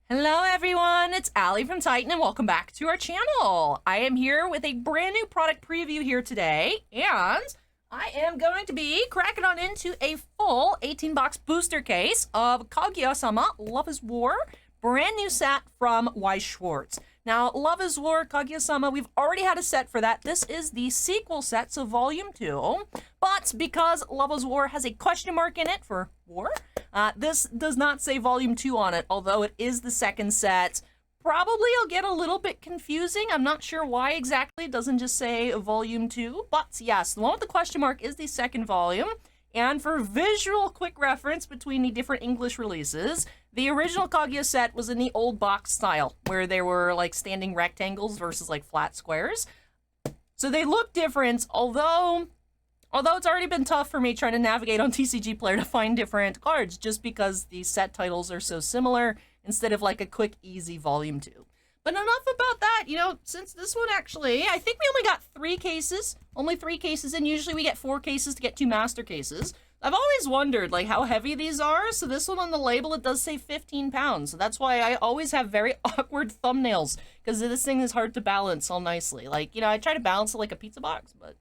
Hello everyone, it's Allie from Titan and welcome back to our channel. I am here with a brand new product preview here today, and I am going to be cracking on into a full 18-box booster case of Kaguya-Sama Love is War, brand new set from Weiss Schwarz. Now, Love is War, Kaguya-Sama, we've already had a set for that. This is the sequel set, so Volume 2. But because Love is War has a question mark in it for war, this does not say Volume 2 on it, although it is the second set. Probably it'll get a little bit confusing. I'm not sure why exactly it doesn't just say Volume 2. But yes, the one with the question mark is the second volume. And for visual quick reference between the different English releases, the original Kaguya set was in the old box style, where there were like standing rectangles versus like flat squares. So they look different, although it's already been tough for me trying to navigate on TCG Player to find different cards, just because the set titles are so similar, instead of like a quick, easy Volume 2. But enough about that, since this one actually, I think we only got 3 cases, and usually we get 4 cases to get 2 master cases. I've always wondered, like, how heavy these are, so this one on the label, it does say 15 pounds, so that's why I always have very awkward thumbnails, because this thing is hard to balance all nicely. Like, I try to balance it like a pizza box, but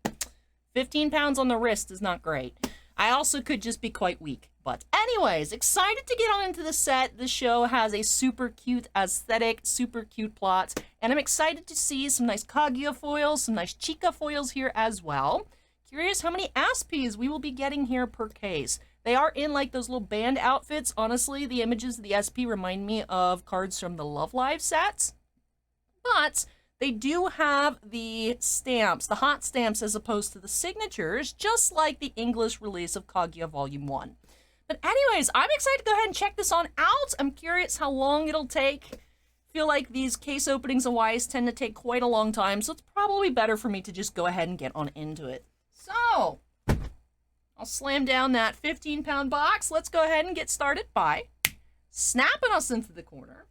15 pounds on the wrist is not great. I also could just be quite weak. But anyways, excited to get on into the set. The show has a super cute aesthetic, super cute plot, and I'm excited to see some nice Kaguya foils, some nice Chika foils here as well. Curious how many SPs we will be getting here per case. They are in like those little band outfits. Honestly, the images of the SP remind me of cards from the Love Live sets. But they do have the stamps, the hot stamps, as opposed to the signatures, just like the English release of Kaguya Volume 1. But anyways, I'm excited to go ahead and check this on out. I'm curious how long it'll take. I feel like these case openings of Weiss tend to take quite a long time, so it's probably better for me to just go ahead and get on into it. So, I'll slam down that 15-pound box. Let's go ahead and get started by snapping us into the corner.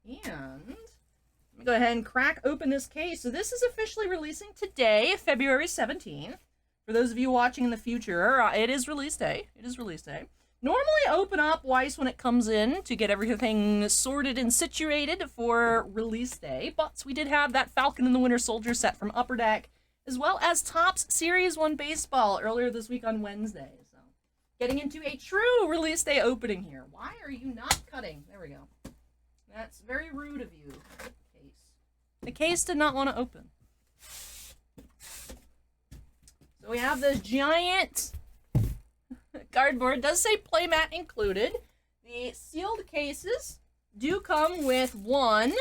And let me go ahead and crack open this case. So this is officially releasing today, February 17th. For those of you watching in the future, it is release day. It is release day. Normally open up Weiss when it comes in to get everything sorted and situated for release day, but we did have that Falcon and the Winter Soldier set from Upper Deck, as well as Topps Series 1 Baseball earlier this week on Wednesday. So, getting into a true release day opening here. Why are you not cutting? There we go. That's very rude of you, case. The case did not want to open. So we have this giant cardboard. It does say playmat included. The sealed cases do come with 1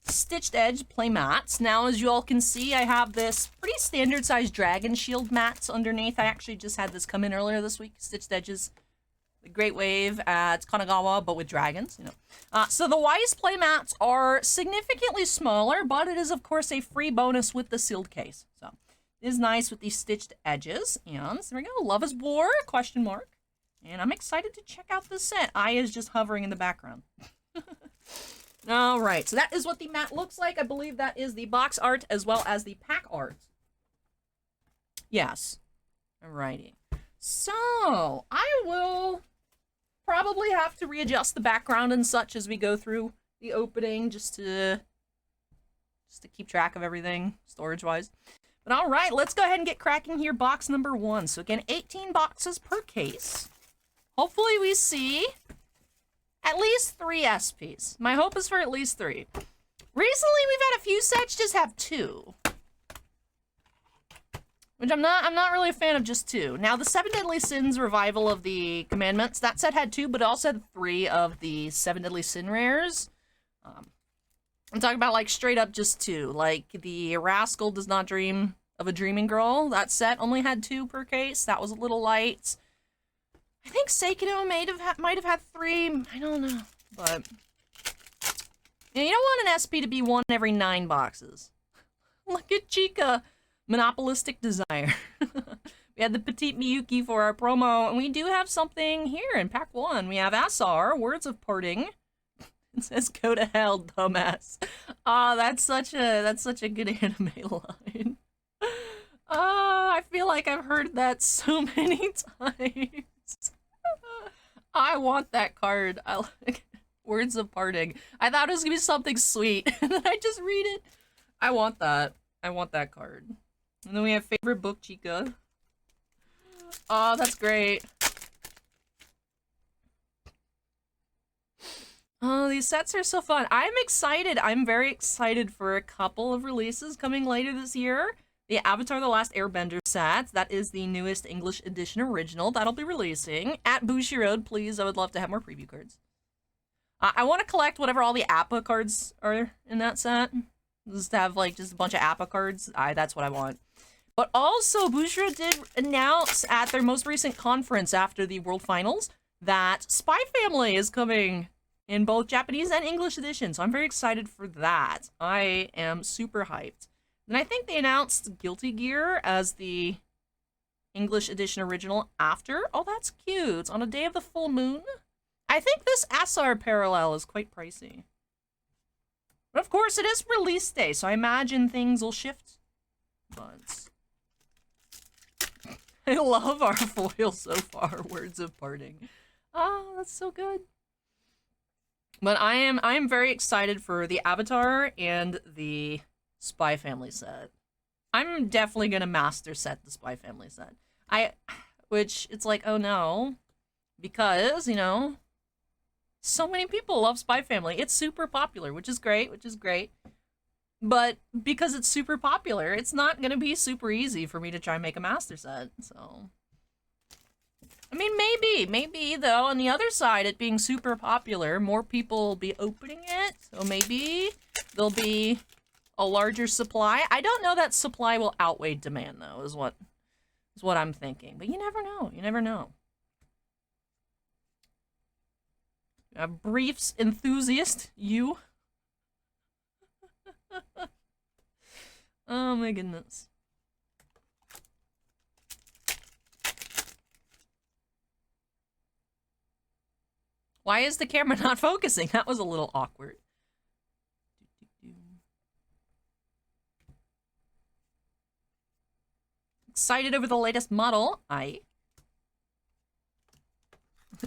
stitched edge playmat. Now, as you all can see, I have this pretty standard sized dragon shield mats underneath. I actually just had this come in earlier this week. Stitched edges. The Great Wave at Kanagawa, but with dragons, So the Weiss playmats are significantly smaller, but it is, of course, a free bonus with the sealed case. So it is nice with these stitched edges. And there we go. Love is War, question mark. And I'm excited to check out this set. Aya is just hovering in the background. All right, so that is what the mat looks like. I believe that is the box art as well as the pack art. Yes. Alrighty. So, I will probably have to readjust the background and such as we go through the opening just to keep track of everything storage-wise. But all right, let's go ahead and get cracking here. Box number 1. So again, 18 boxes per case. Hopefully we see at least 3 SPs. My hope is for at least 3. Recently, we've had a few sets just have 2. Which I'm not really a fan of just 2. Now, the 7 Deadly Sins revival of the Commandments, that set had 2, but it also had 3 of the 7 Deadly Sin rares. I'm talking about, like, straight up just 2. Like, the Rascal Does Not Dream of a Dreaming Girl, that set only had 2 per case. That was a little light. I think Seikino might have had 3. I don't know. But you don't want an SP to be 1 every 9 boxes. Look at Chika. Monopolistic desire. We had the Petite Miyuki for our promo, and we do have something here in pack 1. We have Asar, Words of Parting. It says, "Go to hell, dumbass." Ah, that's such a good anime line. I feel like I've heard that so many times. I want that card. Words of parting. I thought it was gonna be something sweet, and then I just read it. I want that. I want that card. And then we have favorite book, Chica. Oh, that's great. Oh, these sets are so fun. I'm excited. I'm very excited for a couple of releases coming later this year. The Avatar: The Last Airbender set. That is the newest English edition original. That'll be releasing. At Bushiroad, please. I would love to have more preview cards. I want to collect whatever all the Appa cards are in that set. Just to have, like, just a bunch of Appa cards. That's what I want. But also, Bushiroad did announce at their most recent conference after the World Finals that Spy Family is coming in both Japanese and English editions. So I'm very excited for that. I am super hyped. And I think they announced Guilty Gear as the English edition original after. Oh, that's cute. On a day of the full moon. I think this SR parallel is quite pricey. But of course, it is release day, so I imagine things will shift. But I love our foil so far. Words of parting. Oh, that's so good. But I am very excited for the Avatar and the Spy Family set. I'm definitely gonna master set the Spy Family set. Which it's like, oh no, because, you know, so many people love Spy Family. It's super popular, which is great, But because it's super popular, it's not gonna be super easy for me to try and make a master set, so. I mean, maybe though, on the other side, it being super popular, more people will be opening it, so maybe there'll be a larger supply. I don't know that supply will outweigh demand, though, is what I'm thinking. But you never know. You never know. Briefs enthusiast, you. Oh my goodness. Why is the camera not focusing? That was a little awkward. Excited over the latest model.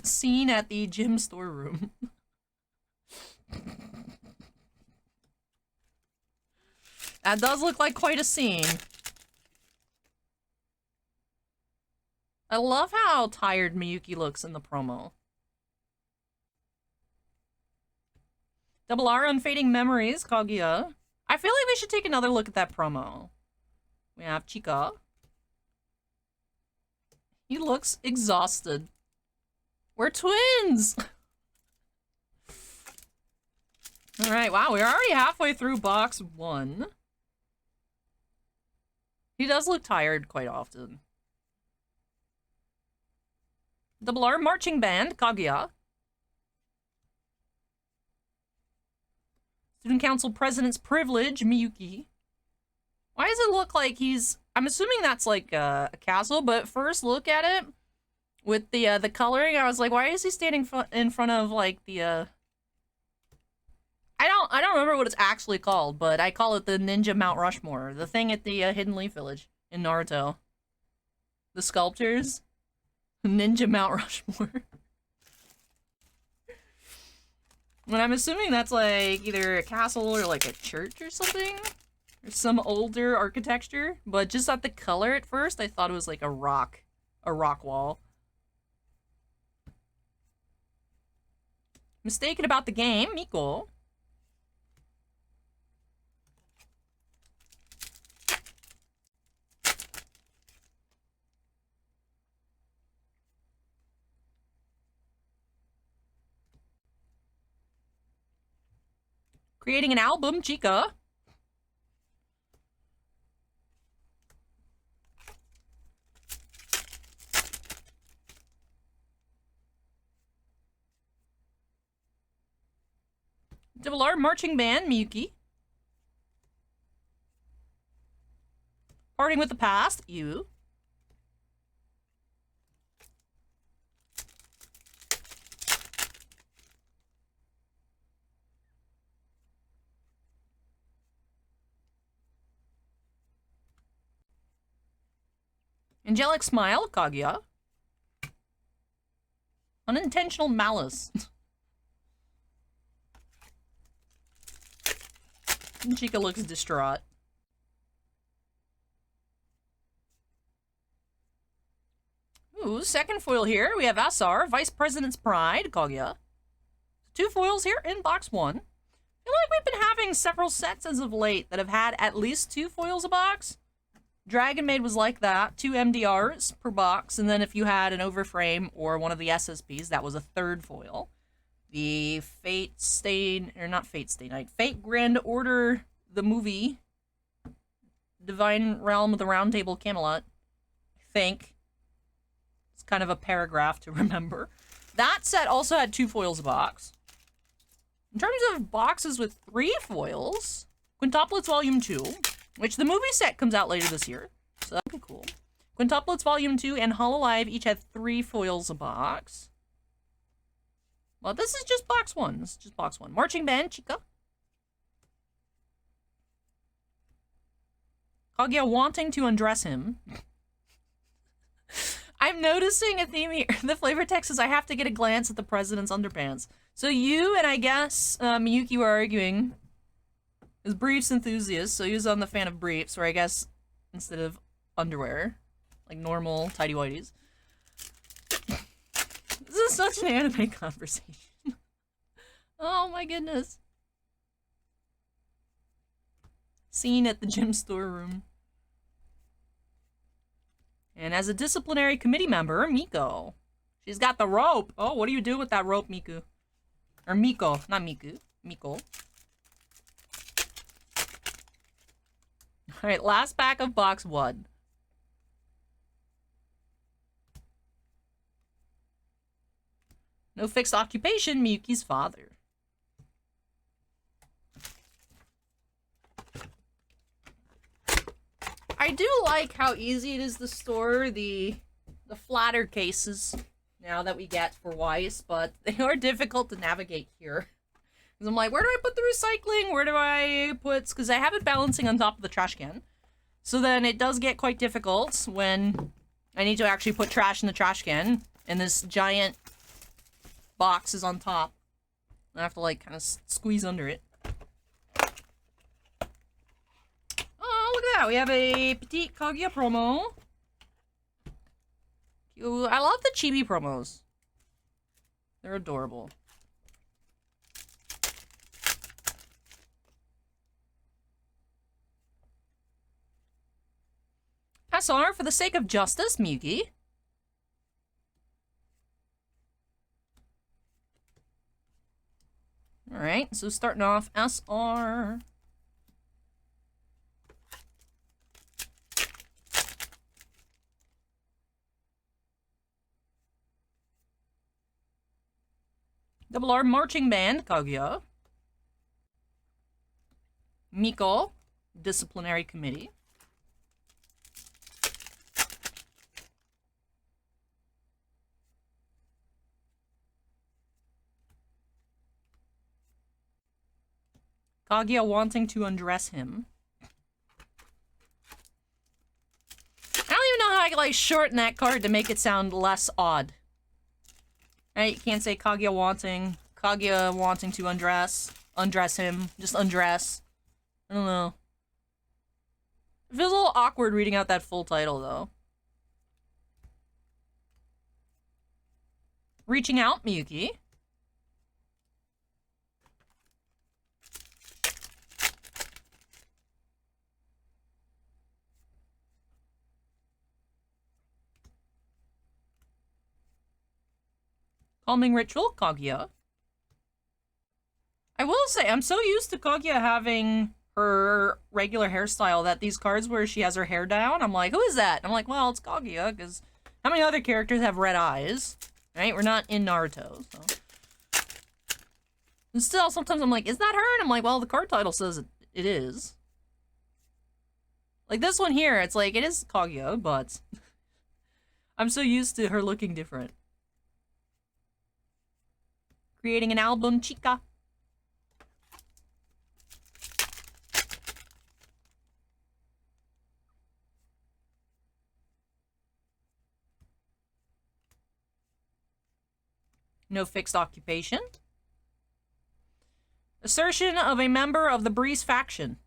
Seen at the gym storeroom. That does look like quite a scene. I love how tired Miyuki looks in the promo. Double R Unfading Memories, Kaguya. I feel like we should take another look at that promo. We have Chika. He looks exhausted. We're twins! Alright, wow, we're already halfway through box 1. He does look tired quite often. Double R Marching Band, Kaguya. Student Council President's Privilege, Miyuki. Why does it look like he's... I'm assuming that's like a castle, but first look at it with the coloring, I was like, why is he standing in front of like the I don't remember what it's actually called, but I call it the Ninja Mount Rushmore, the thing at the Hidden Leaf Village in Naruto. The sculptures, Ninja Mount Rushmore. And I'm assuming that's like either a castle or like a church or something. Or some older architecture. But just at the color at first, I thought it was like a rock wall. Mistaken about the game, Miko. Creating an album, Chica. Double R Marching Band, Miyuki. Parting with the Past, you. Angelic Smile, Kaguya. Unintentional Malice. Chica looks distraught. Ooh, second foil here. We have SR, Vice President's Pride, Kaguya. 2 foils here in box 1. I feel like we've been having several sets as of late that have had at least 2 foils a box. Dragon Maid was like that, 2 MDRs per box, and then if you had an overframe or one of the SSPs, that was a 3rd foil. The Fate Grand Order, the movie, Divine Realm of the Round Table Camelot, I think. It's kind of a paragraph to remember. That set also had 2 foils a box. In terms of boxes with 3 foils, Quintuplets Volume 2, which the movie set comes out later this year, so that'd be cool. Quintuplets Volume 2 and Hololive each had 3 foils a box. Well, this is just box 1. This is just box 1. Marching Band, Chica. Kaguya wanting to undress him. I'm noticing a theme here. The flavor text is, I have to get a glance at the president's underpants. So you and I guess Miyuki were arguing as briefs enthusiasts, so he was on the fan of briefs, or I guess instead of underwear, like normal tidy whities. This is such an anime conversation. Oh my goodness. Scene at the gym storeroom. And as a disciplinary committee member, Miko. She's got the rope. Oh, what do you do with that rope, Miku? Or Miko, not Miku. Miko. Alright, last pack of box 1. No fixed occupation, Miyuki's father. I do like how easy it is to store the flatter cases now that we get for Weiss, but they are difficult to navigate here. Because I'm like, where do I put the recycling? Where do I put... Because I have it balancing on top of the trash can. So then it does get quite difficult when I need to actually put trash in the trash can, and this giant box is on top. I have to, like, kind of squeeze under it. Oh, look at that. We have a Petite Kaguya promo. Ooh, I love the chibi promos. They're adorable. SR, for the sake of justice, Miyuki. Alright, so starting off, SR. Double R Marching Band, Kaguya. Miko, Disciplinary Committee. Kaguya wanting to undress him. I don't even know how I can, like, shorten that card to make it sound less odd. Right, you can't say Kaguya wanting to undress him, just undress. I don't know. It feels a little awkward reading out that full title, though. Reaching Out, Miyuki. Calming Ritual, Kaguya. I will say, I'm so used to Kaguya having her regular hairstyle that these cards where she has her hair down, I'm like, who is that? And I'm like, well, it's Kaguya, because how many other characters have red eyes? Right? We're not in Naruto, so. And still, sometimes I'm like, is that her? And I'm like, well, the card title says it is. Like this one here, it's like, it is Kaguya, but I'm so used to her looking different. Creating an album, Chica. No fixed occupation. Assertion of a member of the Breeze faction.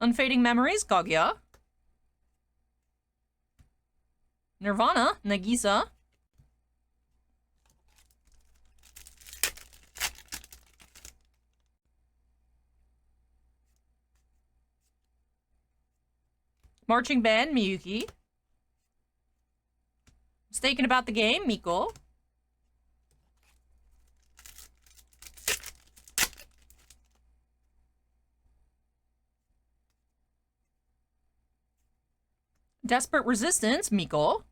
Unfading Memories, Kaguya. Nirvana, Nagisa. Marching Band, Miyuki. Mistaken About the Game, Miko. Desperate Resistance, Miko.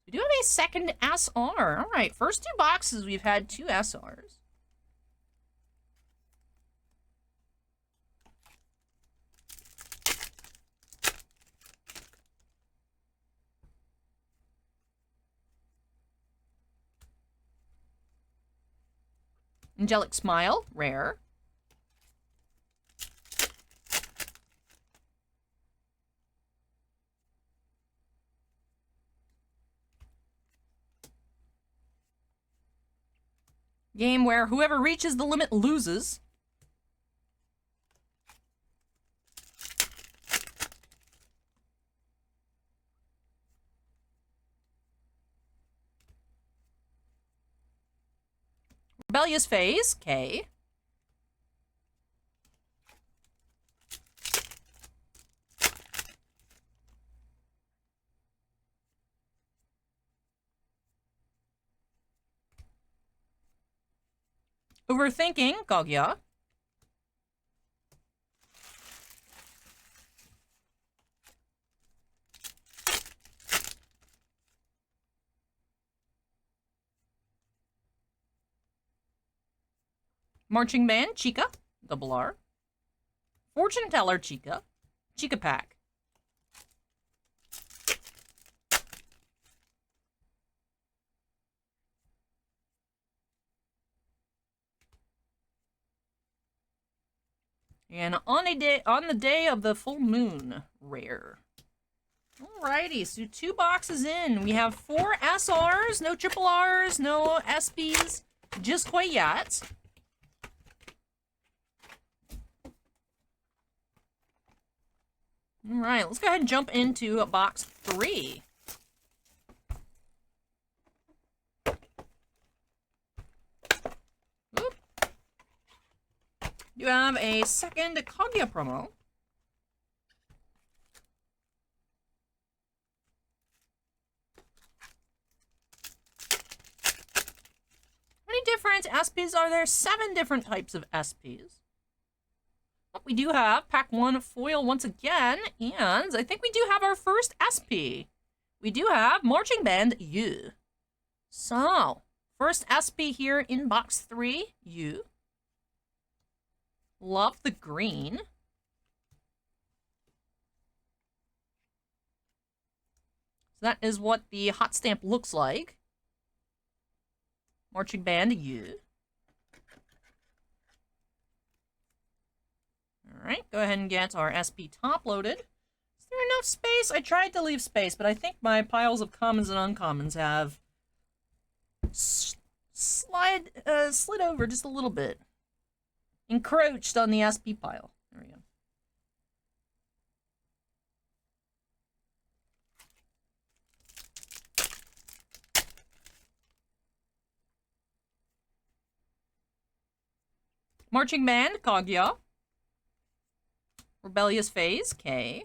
We do have a second SR. All right, first 2 boxes, we've had 2 SRs. Angelic Smile, rare. Game where whoever reaches the limit loses. Rebellious Phase, K. Overthinking, Kaguya. Marching Band, Chica, double R. Fortune Teller, Chica. Chica Pack. And on the day of the full moon, rare. Alrighty, so 2 boxes in. We have 4 SRs, no triple Rs, no SPs, just quite yet. Alright, let's go ahead and jump into box 3. Oop. You have a second Kaguya promo. How many different SPs are there? 7 different types of SPs. But we do have pack 1 foil once again, and I think we do have our first SP. We do have Marching Band U. So, first SP here in box 3, U. Love the green. So that is what the hot stamp looks like. Marching Band U. Alright, go ahead and get our SP top loaded. Is there enough space? I tried to leave space, but I think my piles of commons and uncommons have slid over just a little bit. Encroached on the SP pile. There we go. Marching Band, Kaguya. Rebellious Phase, K.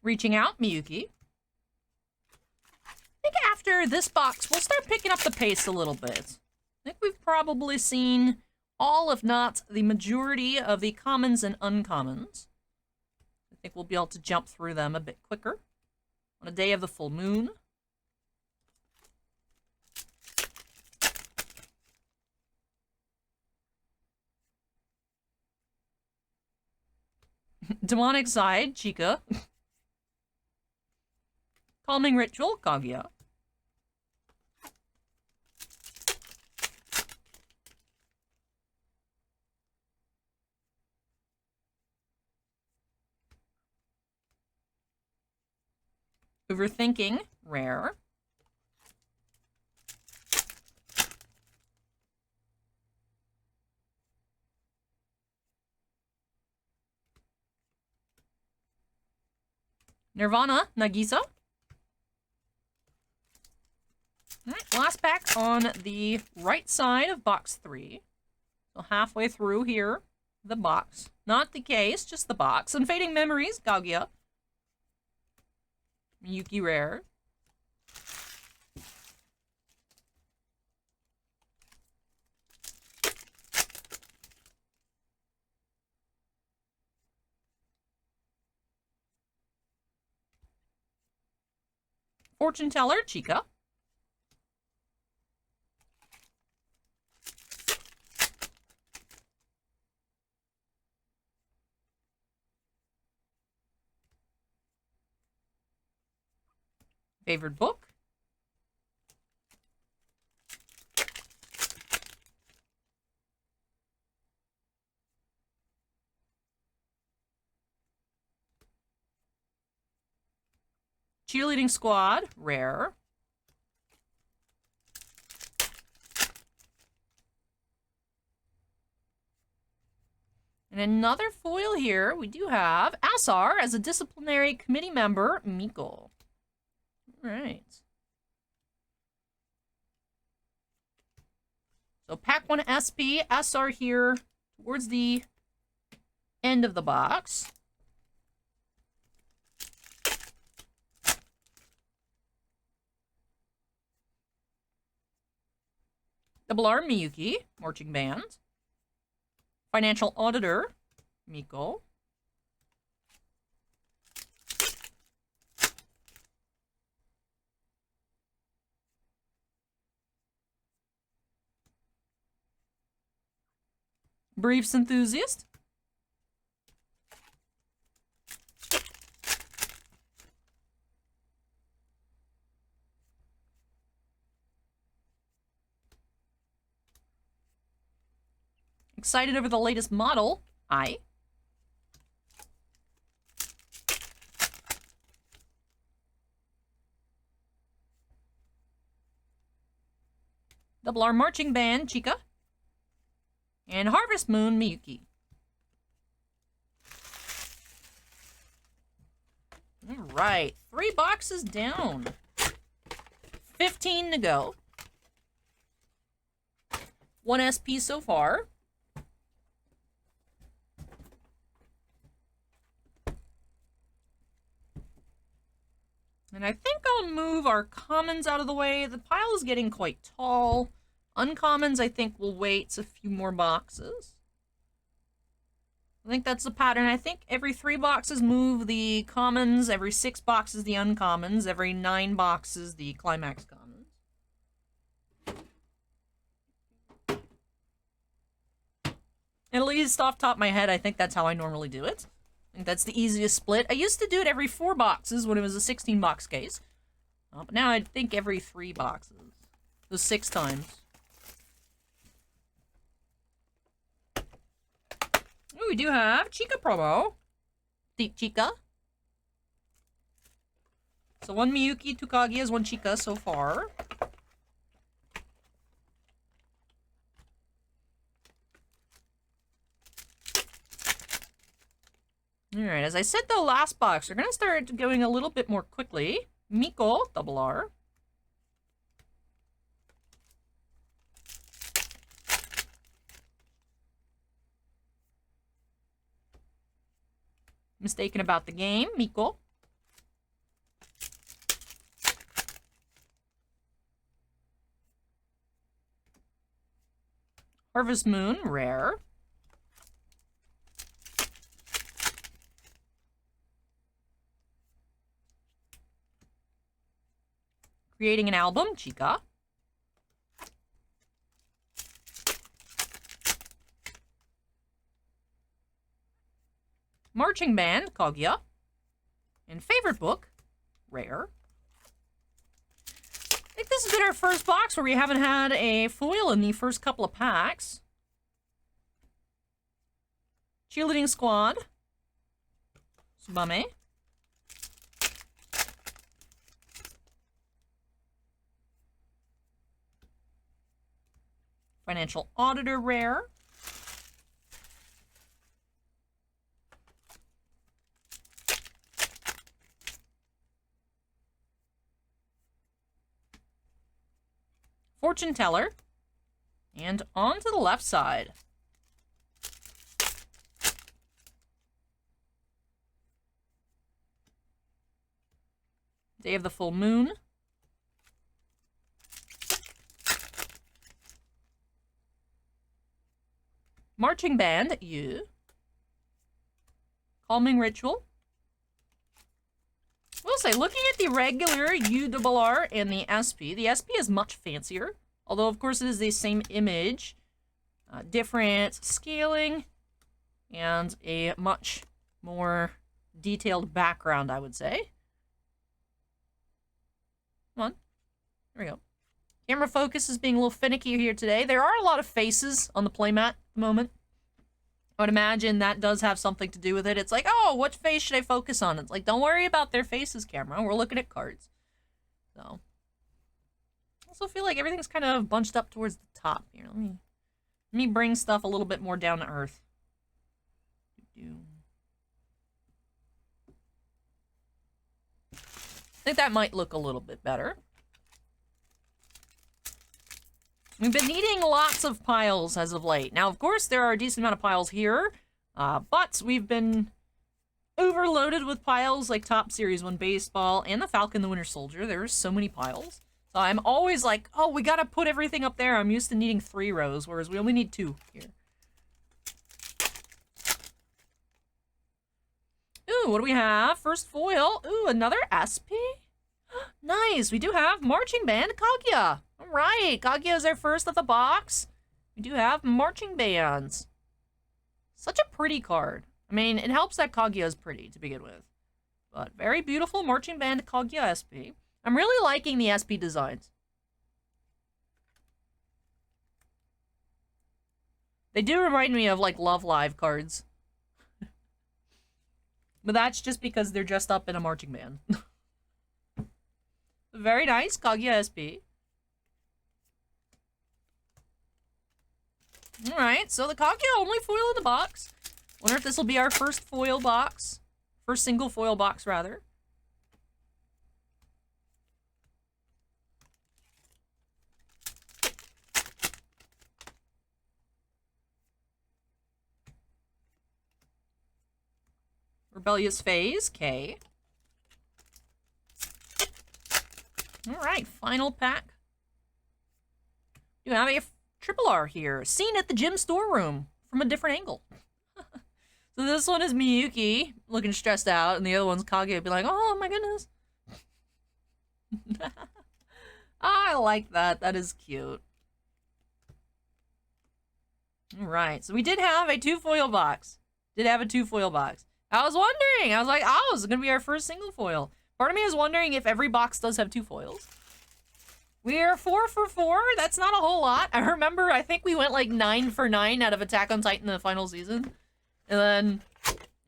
Reaching Out, Miyuki. I think after this box, we'll start picking up the pace a little bit. I think we've probably seen all, if not the majority, of the commons and uncommons. I think we'll be able to jump through them a bit quicker. On a day of the full moon. Demonic Side, Chica. Calming Ritual, Kaguya. Overthinking, rare. Nirvana, Nagisa. Alright, last pack on the right side of box 3. So halfway through here, the box. Not the case, just the box. Unfading Memories, Kaguya. Miyuki rare. Fortune Teller, Chica. Favorite book. Cheerleading Squad, rare. And another foil here, we do have Asar as a disciplinary committee member, Miko. Right. So pack 1 SP, SR here towards the end of the box. Double R, Miyuki, Marching Band. Financial Auditor, Miko. Briefs Enthusiast. Excited over the latest model, I. Double R Marching Band, Chica. And Harvest Moon, Miyuki. All right, 3 boxes down. 15 to go. 1 SP so far. And I think I'll move our commons out of the way. The pile is getting quite tall. Uncommons, I think, will wait a few more boxes. I think that's the pattern. I think every 3 boxes move the commons, every 6 boxes the uncommons, every 9 boxes the climax commons. At least off the top of my head, I think that's how I normally do it. I think that's the easiest split. I used to do it every 4 boxes when it was a 16-box case. But now I think every 3 boxes. So 6 times. Ooh, we do have Chica promo. Deep Chica. So 1 Miyuki, 2 Kaguya's, 1 Chica so far. Alright, as I said the last box, we're going to start going a little bit more quickly. Miko, double R. Mistaken About the Game, Miko. Harvest Moon, rare. Creating an Album, Chica. Marching Band, Kaguya. And favorite book, rare. I think this has been our first box where we haven't had a foil in the first couple of packs. Cheerleading Squad. Tsubame. Financial Auditor rare. Fortune Teller. And on to the left side. Day of the Full Moon. Marching Band, you. Calming Ritual. We'll say, looking at the regular URR and the SP is much fancier. Although, of course, it is the same image. Different scaling. And a much more detailed background, I would say. Come on. There we go. Camera focus is being a little finicky here today. There are a lot of faces on the playmat at the moment. I would imagine that does have something to do with it. It's like, oh, what face should I focus on? It's like, don't worry about their faces, camera. We're looking at cards. So, I also feel like everything's kind of bunched up towards the top here. Let me bring stuff a little bit more down to earth. I think that might look a little bit better. We've been needing lots of piles as of late. Now, of course, there are a decent amount of piles here, but we've been overloaded with piles like Top Series 1 Baseball and the Falcon the Winter Soldier. There's so many piles. So I'm always like, oh, we gotta put everything up there. I'm used to needing 3 rows, whereas we only need 2 here. Ooh, what do we have? First foil. Ooh, another SP? Nice. We do have Marching Band Kaguya. All right. Kaguya is our first of the box. We do have marching bands. Such a pretty card. I mean, it helps that Kaguya is pretty to begin with. But very beautiful Marching Band Kaguya SP. I'm really liking the SP designs. They do remind me of, like, Love Live cards. But that's just because they're dressed up in a marching band. Very nice, Kaguya SP. Alright, so the Kaguya only foil in the box. Wonder if this will be our first foil box. First single foil box, rather. Rebellious Phase, K. Alright, final pack. You have a triple R here. Seen at the gym storeroom from a different angle. So this one is Miyuki, looking stressed out, and the other one's Kaguya, be like, oh my goodness. I like that. That is cute. Alright, so we did have a 2 foil box. I was wondering. I was like, oh, this is going to be our first single foil. Part of me is wondering if every box does have 2 foils. We are 4 for 4. That's not a whole lot. I remember, I think we went like 9 for 9 out of Attack on Titan in the final season. And then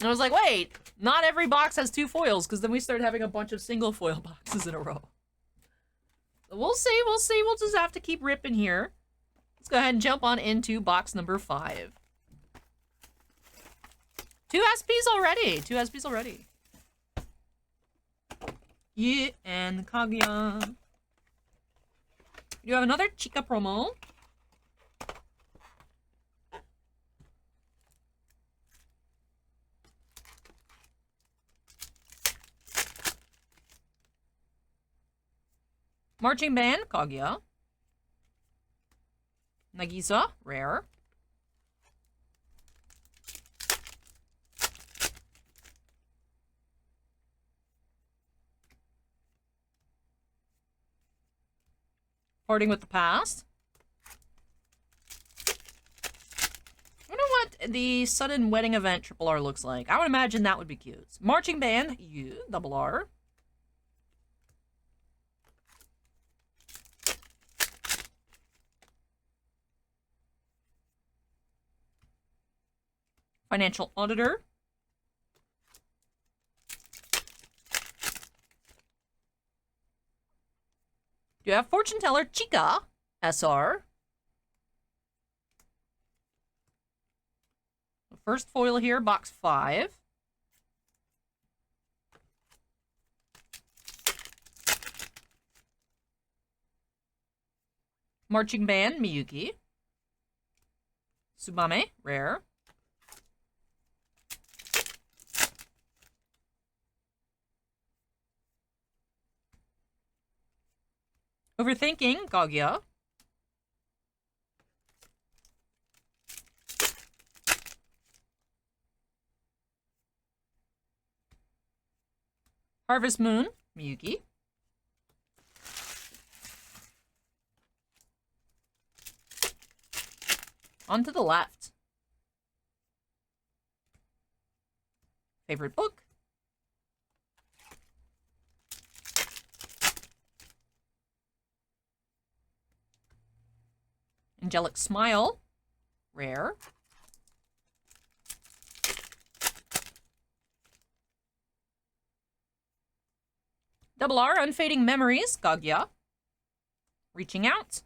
I was like, wait, not every box has 2 foils, because then we started having a bunch of single foil boxes in a row. So we'll see. We'll just have to keep ripping here. Let's go ahead and jump on into box number 5. 2 SPs already. Yeah, and Kaguya. You have another Chica promo. Marching Band, Kaguya. Nagisa, rare. Parting with the Past. I wonder what the sudden wedding event triple R looks like. I would imagine that would be cute. Marching band, U, double R. Financial auditor. You have fortune teller, Chica, SR. The first foil here, box 5. Marching band, Miyuki. Tsubame, rare. Overthinking, Kaguya. Harvest Moon, Miyuki. On to the left. Favorite book. Angelic Smile, rare. Double R, Unfading Memories, Kaguya. Reaching Out.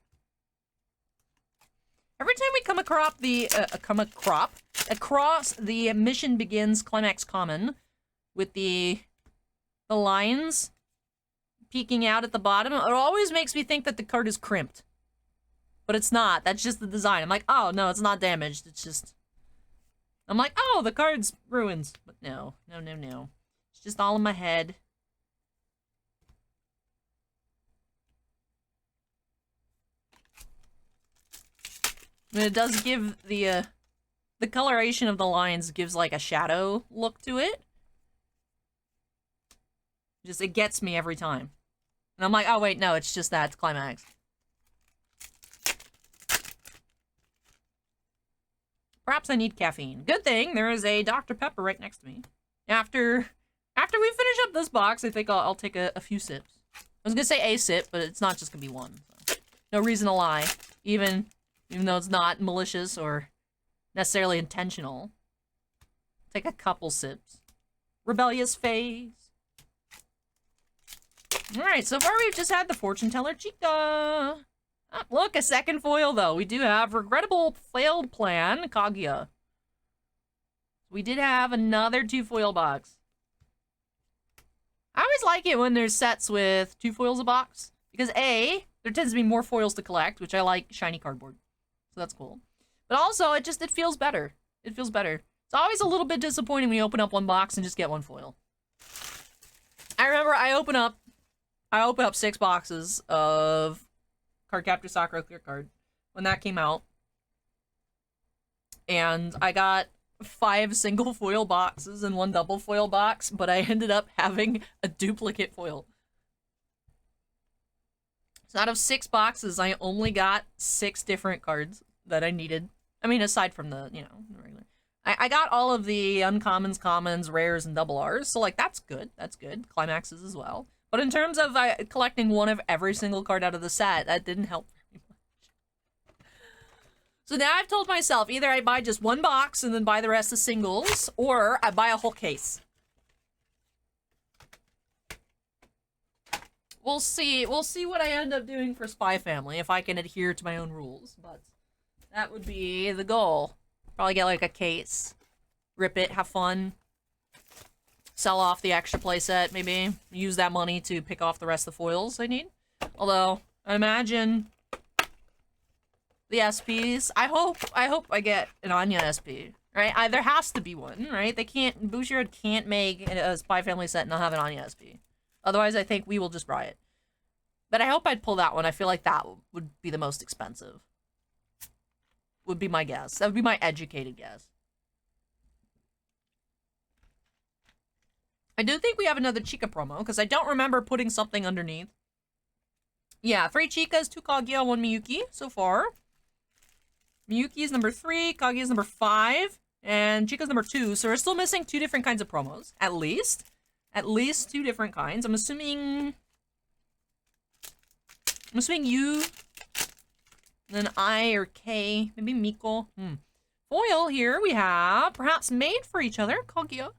Every time we come across the Mission Begins Climax Common with the lines peeking out at the bottom, it always makes me think that the card is crimped. But it's not. That's just the design. I'm like, oh, no, it's not damaged. It's just... I'm like, oh, the card's ruined. But no. No, no, no. It's just all in my head. And it does give the coloration of the lines gives, like, a shadow look to it. Just, it gets me every time. And I'm like, oh, wait, no, it's just that. It's Climax. Perhaps I need caffeine. Good thing there is a Dr. Pepper right next to me. After we finish up this box, I think I'll take a few sips. I was gonna say a sip, but it's not just gonna be one. So. No reason to lie. Even though it's not malicious or necessarily intentional. Take a couple sips. Rebellious phase. Alright, so far we've just had the Fortune Teller Chica. Ah, look, a second foil, though. We do have Regrettable Failed Plan, Kaguya. We did have another 2-foil box. I always like it when there's sets with 2 foils a box. Because A, there tends to be more foils to collect, which I like shiny cardboard. So that's cool. But also, it feels better. It feels better. It's always a little bit disappointing when you open up one box and just get 1 foil. I remember I open up 6 boxes of Cardcaptor Sakura Clear Card when that came out. And I got 5 single foil boxes and 1 double foil box, but I ended up having a duplicate foil. So out of 6 boxes, I only got 6 different cards that I needed. I mean, aside from the, you know, regular. I got all of the uncommons, commons, rares, and double Rs, so, like, that's good. That's good. Climaxes as well. But in terms of collecting one of every single card out of the set, that didn't help very much. So now I've told myself, either I buy just 1 box and then buy the rest of singles, or I buy a whole case. We'll see. We'll see what I end up doing for Spy Family, if I can adhere to my own rules. But that would be the goal. Probably get, like, a case. Rip it, have fun. Sell off the extra playset, maybe. Use that money to pick off the rest of the foils I need. Although, I imagine the SPs. I hope I get an Anya SP, right? There has to be one, right? They can't, Bushiroad can't make a Spy Family set and not have an Anya SP. Otherwise, I think we will just riot. But I hope I'd pull that one. I feel like that would be the most expensive. Would be my guess. That would be my educated guess. I do think we have another Chica promo, because I don't remember putting something underneath. Yeah, 3 Chicas, 2 Kaguya, 1 Miyuki so far. Miyuki is number 3, Kaguya is number 5. and Chica's number 2, so we're still missing 2 different kinds of promos, at least. At least 2 different kinds. I'm assuming you, then I or K, maybe Miko. Foil here we have, perhaps made for each other, Kaguya.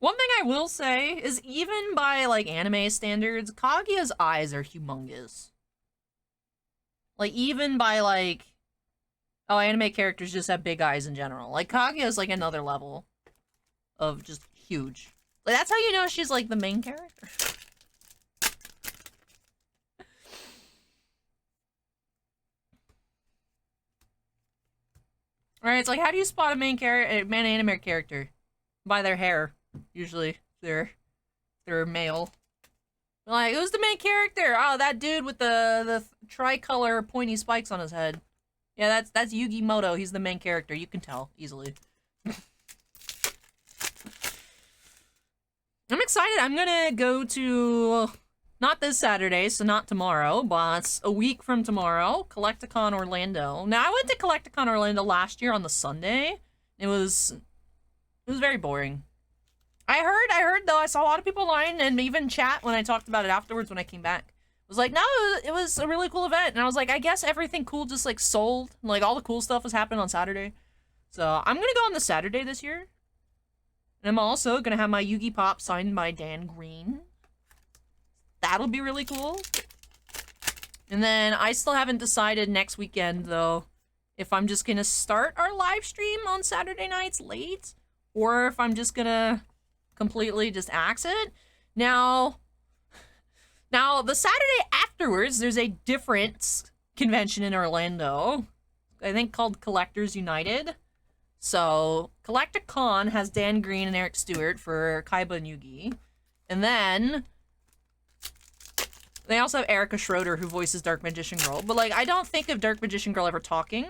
One thing I will say is, even by, like, anime standards, Kaguya's eyes are humongous. Like, even by, like, oh, anime characters just have big eyes in general. Like, Kaguya's, like, another level of just huge. Like, that's how you know she's, like, the main character. Alright, it's like, how do you spot a main anime character? By their hair. Usually, they're male. Like, who's the main character? Oh, that dude with the tricolor pointy spikes on his head. Yeah, that's Yugi Moto. He's the main character. You can tell easily. I'm excited. I'm gonna go to, not this Saturday, so not tomorrow, but a week from tomorrow, Collecticon Orlando. Now, I went to Collecticon Orlando last year on the Sunday. It was very boring. I heard though, I saw a lot of people online and even chat when I talked about it afterwards when I came back. It was like, no, it was a really cool event. And I was like, I guess everything cool just, like, sold. Like, all the cool stuff was happening on Saturday. So, I'm gonna go on the Saturday this year. And I'm also gonna have my Yugi Pop signed by Dan Green. That'll be really cool. And then, I still haven't decided next weekend, though, if I'm just gonna start our live stream on Saturday nights late, or if I'm just gonna completely just axe it. Now, the Saturday afterwards, there's a different convention in Orlando, I think called Collectors United. So, Collecticon has Dan Green and Eric Stewart for Kaiba and Yugi. And then, they also have Erica Schroeder, who voices Dark Magician Girl. But, like, I don't think of Dark Magician Girl ever talking.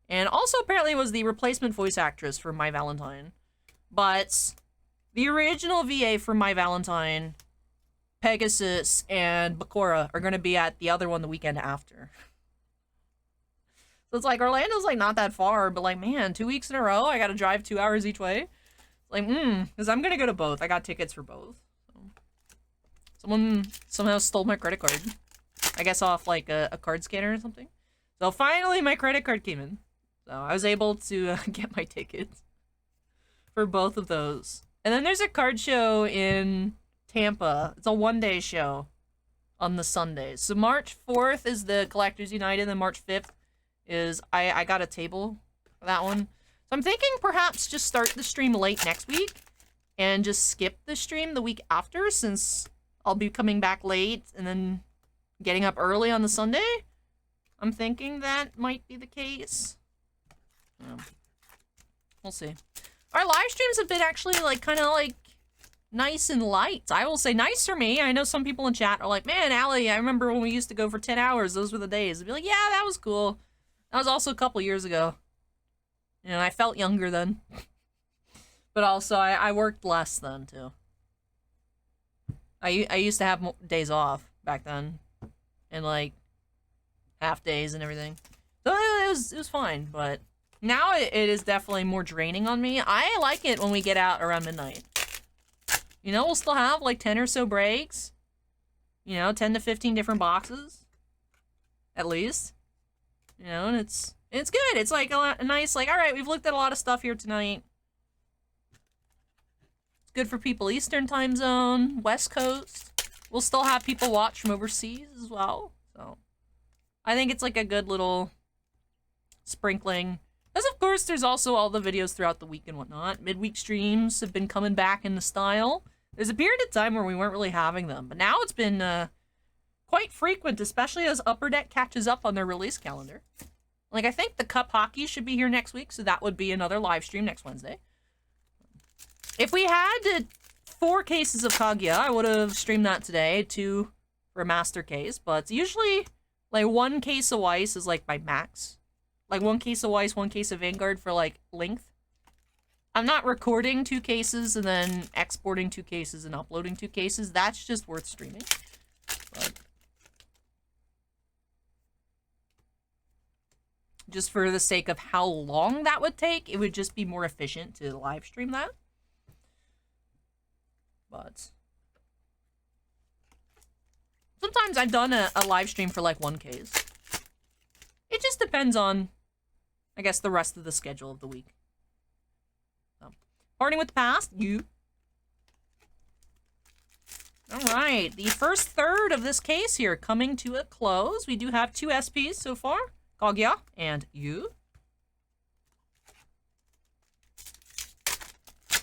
And also, apparently, was the replacement voice actress for My Valentine. But the original VA for My Valentine, Pegasus, and Bakura are going to be at the other one the weekend after. So it's like, Orlando's, like, not that far, but, like, man, 2 weeks in a row, I gotta drive 2 hours each way. It's like, because I'm gonna go to both. I got tickets for both. So. Someone somehow stole my credit card. I guess off, like, a card scanner or something. So finally, my credit card came in. So I was able to get my tickets for both of those. And then there's a card show in Tampa. It's a one-day show on the Sundays. So March 4th is the Collectors United, and March 5th is I got a table for that one. So I'm thinking perhaps just start the stream late next week and just skip the stream the week after, since I'll be coming back late and then getting up early on the Sunday. I'm thinking that might be the case. Yeah. We'll see. Our live streams have been actually, like, kind of, like, nice and light. I will say nice for me. I know some people in chat are like, man, Allie, I remember when we used to go for 10 hours. Those were the days. I'd be like, yeah, that was cool. That was also a couple years ago. You know, I felt younger then. But also, I worked less then, too. I used to have days off back then. And, like, half days and everything. So it was fine, but now it is definitely more draining on me. I like it when we get out around midnight. You know, we'll still have, like, 10 or so breaks. You know, 10 to 15 different boxes. At least. You know, and it's good. It's like a nice, like, alright, we've looked at a lot of stuff here tonight. It's good for people Eastern time zone, West Coast. We'll still have people watch from overseas as well. So, I think it's like a good little sprinkling. As of course, there's also all the videos throughout the week and whatnot. Midweek streams have been coming back into style. There's a period of time where we weren't really having them, but now it's been, quite frequent, especially as Upper Deck catches up on their release calendar. Like, I think the Cup Hockey should be here next week, so that would be another live stream next Wednesday. If we had 4 cases of Kaguya, I would have streamed that today, 2 for a master case, but usually, like, 1 case of Weiss is, like, my max. Like, 1 case of Weiss, 1 case of Vanguard for, like, length. I'm not recording 2 cases and then exporting 2 cases and uploading 2 cases. That's just worth streaming. But just for the sake of how long that would take. It would just be more efficient to live stream that. But sometimes I've done a live stream for like 1Ks. It just depends on, I guess, the rest of the schedule of the week. So, parting with the past, you. Alright, the first third of this case here coming to a close. We do have 2 SPs so far. Kaguya and you. I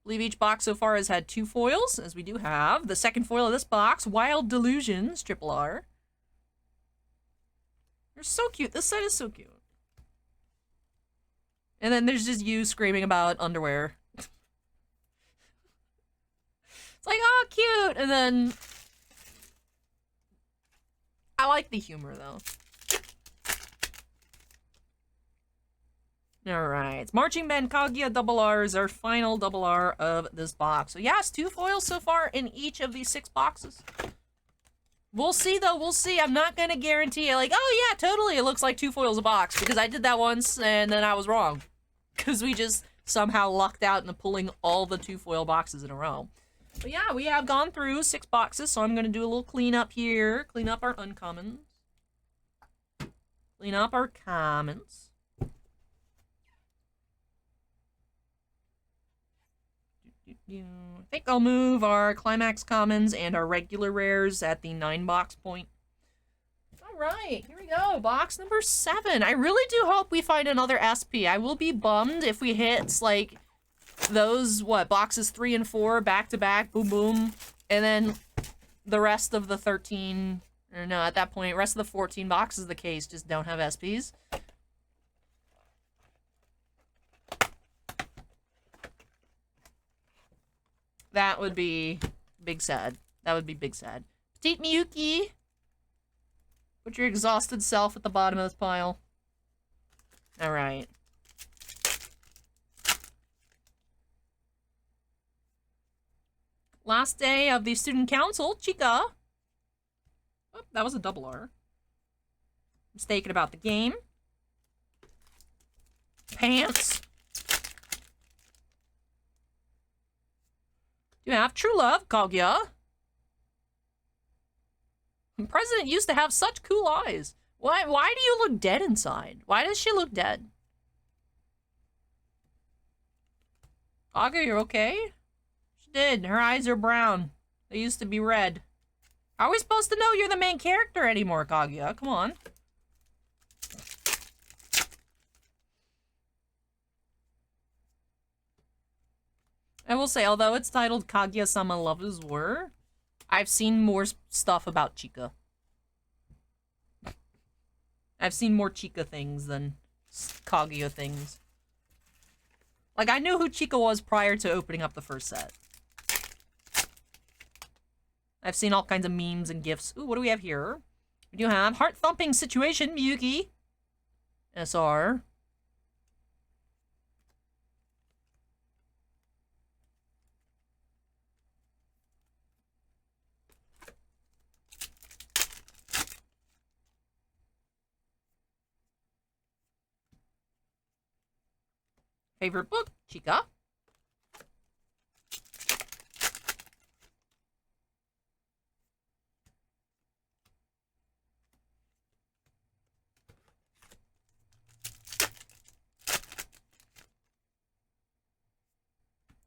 believe each box so far has had 2 foils, as we do have the second foil of this box, Wild Delusions, Triple R. They're so cute. This set is so cute. And then there's just you screaming about underwear. It's like, oh, cute! And then I like the humor, though. Alright, Marching Band Kaguya Double R is our final Double R of this box. So yes, 2 foils so far in each of these 6 boxes. We'll see, though. We'll see. I'm not going to guarantee it. Like, oh, yeah, totally. It looks like 2 foils a box. Because I did that once, and then I was wrong. Because we just somehow lucked out into pulling all the 2 foil boxes in a row. But yeah, we have gone through 6 boxes, so I'm going to do a little cleanup here. Clean up our uncommons. Clean up our commons. I think I'll move our Climax Commons and our regular rares at the 9 box point. Alright, here we go. Box number 7. I really do hope we find another SP. I will be bummed if we hit, like, those, boxes 3 and 4 back to back, boom boom, and then the rest of the 13, or no, at that point, rest of the 14 boxes of the case just don't have SPs. That would be big sad. That would be big sad. Petite Miyuki! Put your exhausted self at the bottom of this pile. Alright. Last day of the student council, Chica. Oh, that was a double R. Mistaken about the game. Pants. You have True Love, Kaguya. The president used to have such cool eyes. Why do you look dead inside? Why does she look dead? Kaguya, you're okay? She did. Her eyes are brown. They used to be red. How are we supposed to know you're the main character anymore, Kaguya? Come on. I will say, although it's titled Kaguya-Sama Love is War, I've seen more stuff about Chica. I've seen more Chica things than Kaguya things. Like, I knew who Chica was prior to opening up the first set. I've seen all kinds of memes and gifs. Ooh, what do we have here? We do have Heart-Thumping Situation, Miyuki. SR. Favorite book, Chica.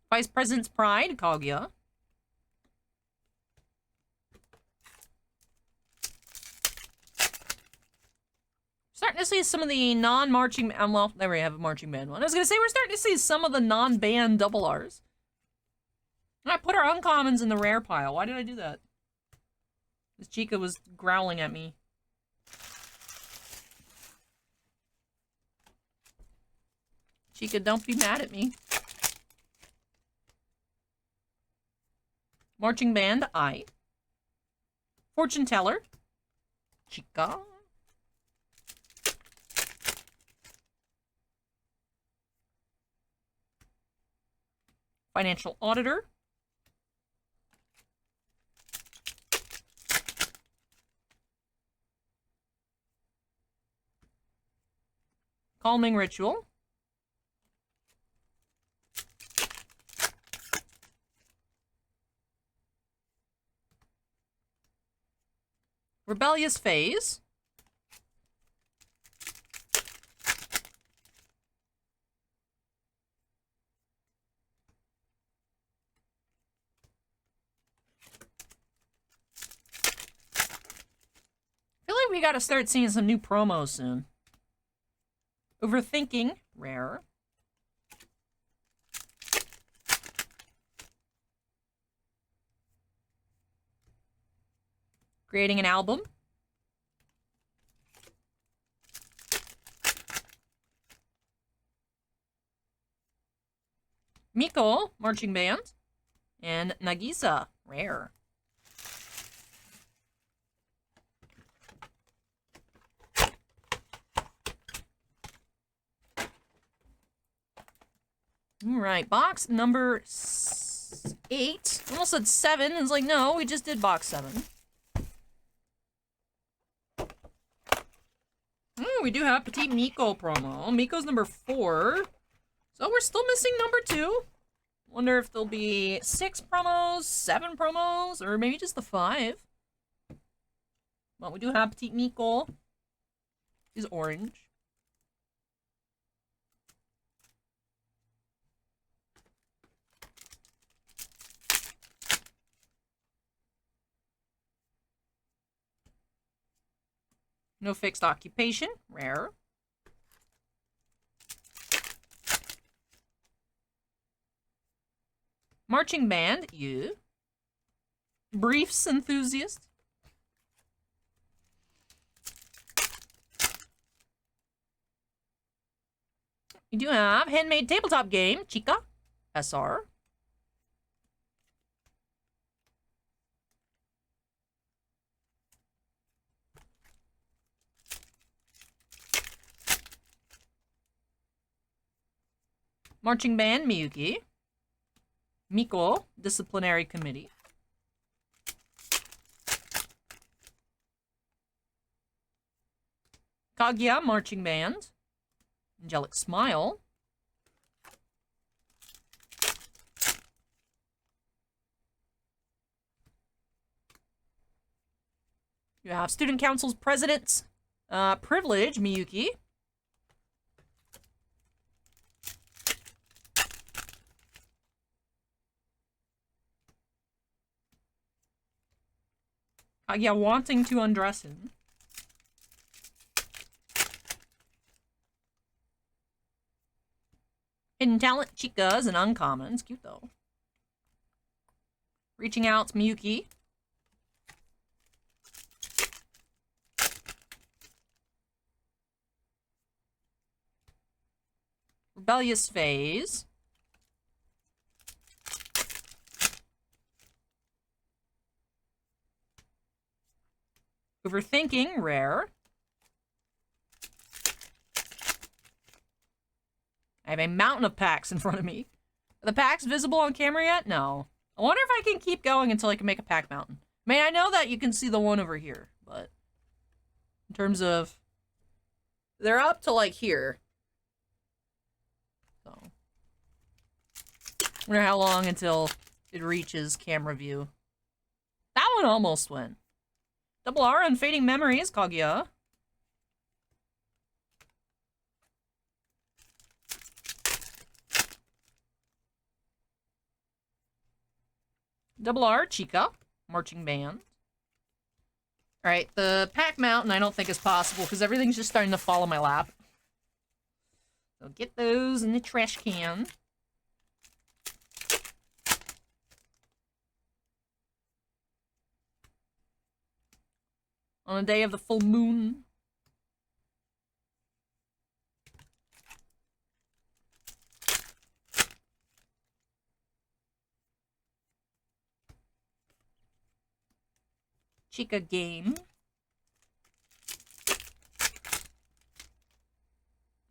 Vice President's Pride, Kaguya. Starting to see some of the non-marching, well, there we have a marching band one. I was gonna say, we're starting to see some of the non-band double Rs. And I put our uncommons in the rare pile. Why did I do that? This Chica was growling at me. Chica, don't be mad at me. Marching band, I. Fortune teller, Chica. Financial auditor. Calming ritual. Rebellious phase. I feel like we gotta start seeing some new promos soon. Overthinking, rare. Creating an album. Miko, marching band. And Nagisa, rare. All right, box number 8. Almost said 7. It's like, no, we just did box 7. We do have Petite Miko promo. Miko's number 4. So we're still missing number 2. Wonder if there'll be 6 promos, 7 promos, or maybe just the 5. But we do have Petite Miko. She's orange. No fixed occupation, rare. Marching band, you. Briefs enthusiast. You do have handmade tabletop game, Chica, SR. Marching band, Miyuki. Miko, disciplinary committee. Kaguya, marching band. Angelic smile. You have student council's president, privilege, Miyuki. Yeah, wanting to undress him. Hidden talent, Chica is an uncommon. It's cute, though. Reaching out, Miyuki. Rebellious phase. Overthinking, rare. I have a mountain of packs in front of me. Are the packs visible on camera yet? No. I wonder if I can keep going until I can make a pack mountain. I mean, I know that you can see the one over here, but in terms of... they're up to, like, here. So. I wonder how long until it reaches camera view. That one almost went. Double R, Unfading Memories, Kaguya. Double R, Chica, marching band. Alright, the pack mountain I don't think is possible because everything's just starting to fall on my lap. So get those in the trash can. On a day of the full moon. Chica game.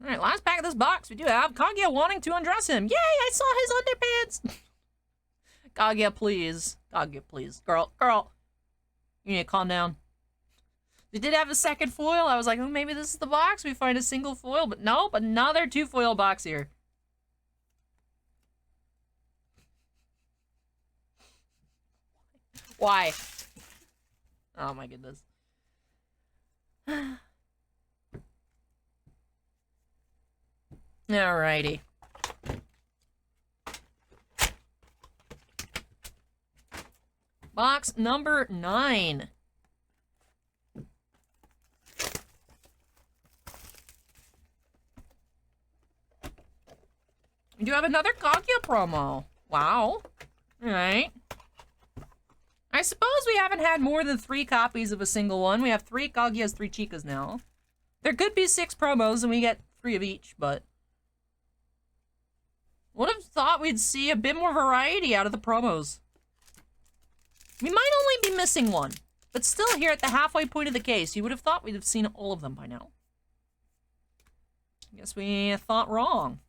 Alright, last pack of this box. We do have Kaguya wanting to undress him. Yay, I saw his underpants! Kaguya, please. Kaguya, please. Girl. You need to calm down. It did have a second foil. I was like, oh, maybe this is the box. We find a single foil, but nope, another 2 foil box here. Why? Oh my goodness. Alrighty. Box number 9. We do have another Kaguya promo. Wow. Alright. I suppose we haven't had more than 3 copies of a single one. We have 3 Kaguyas, 3 Chikas now. There could be 6 promos and we get 3 of each, but... would have thought we'd see a bit more variety out of the promos. We might only be missing one, but still here at the halfway point of the case, you would have thought we'd have seen all of them by now. I guess we thought wrong.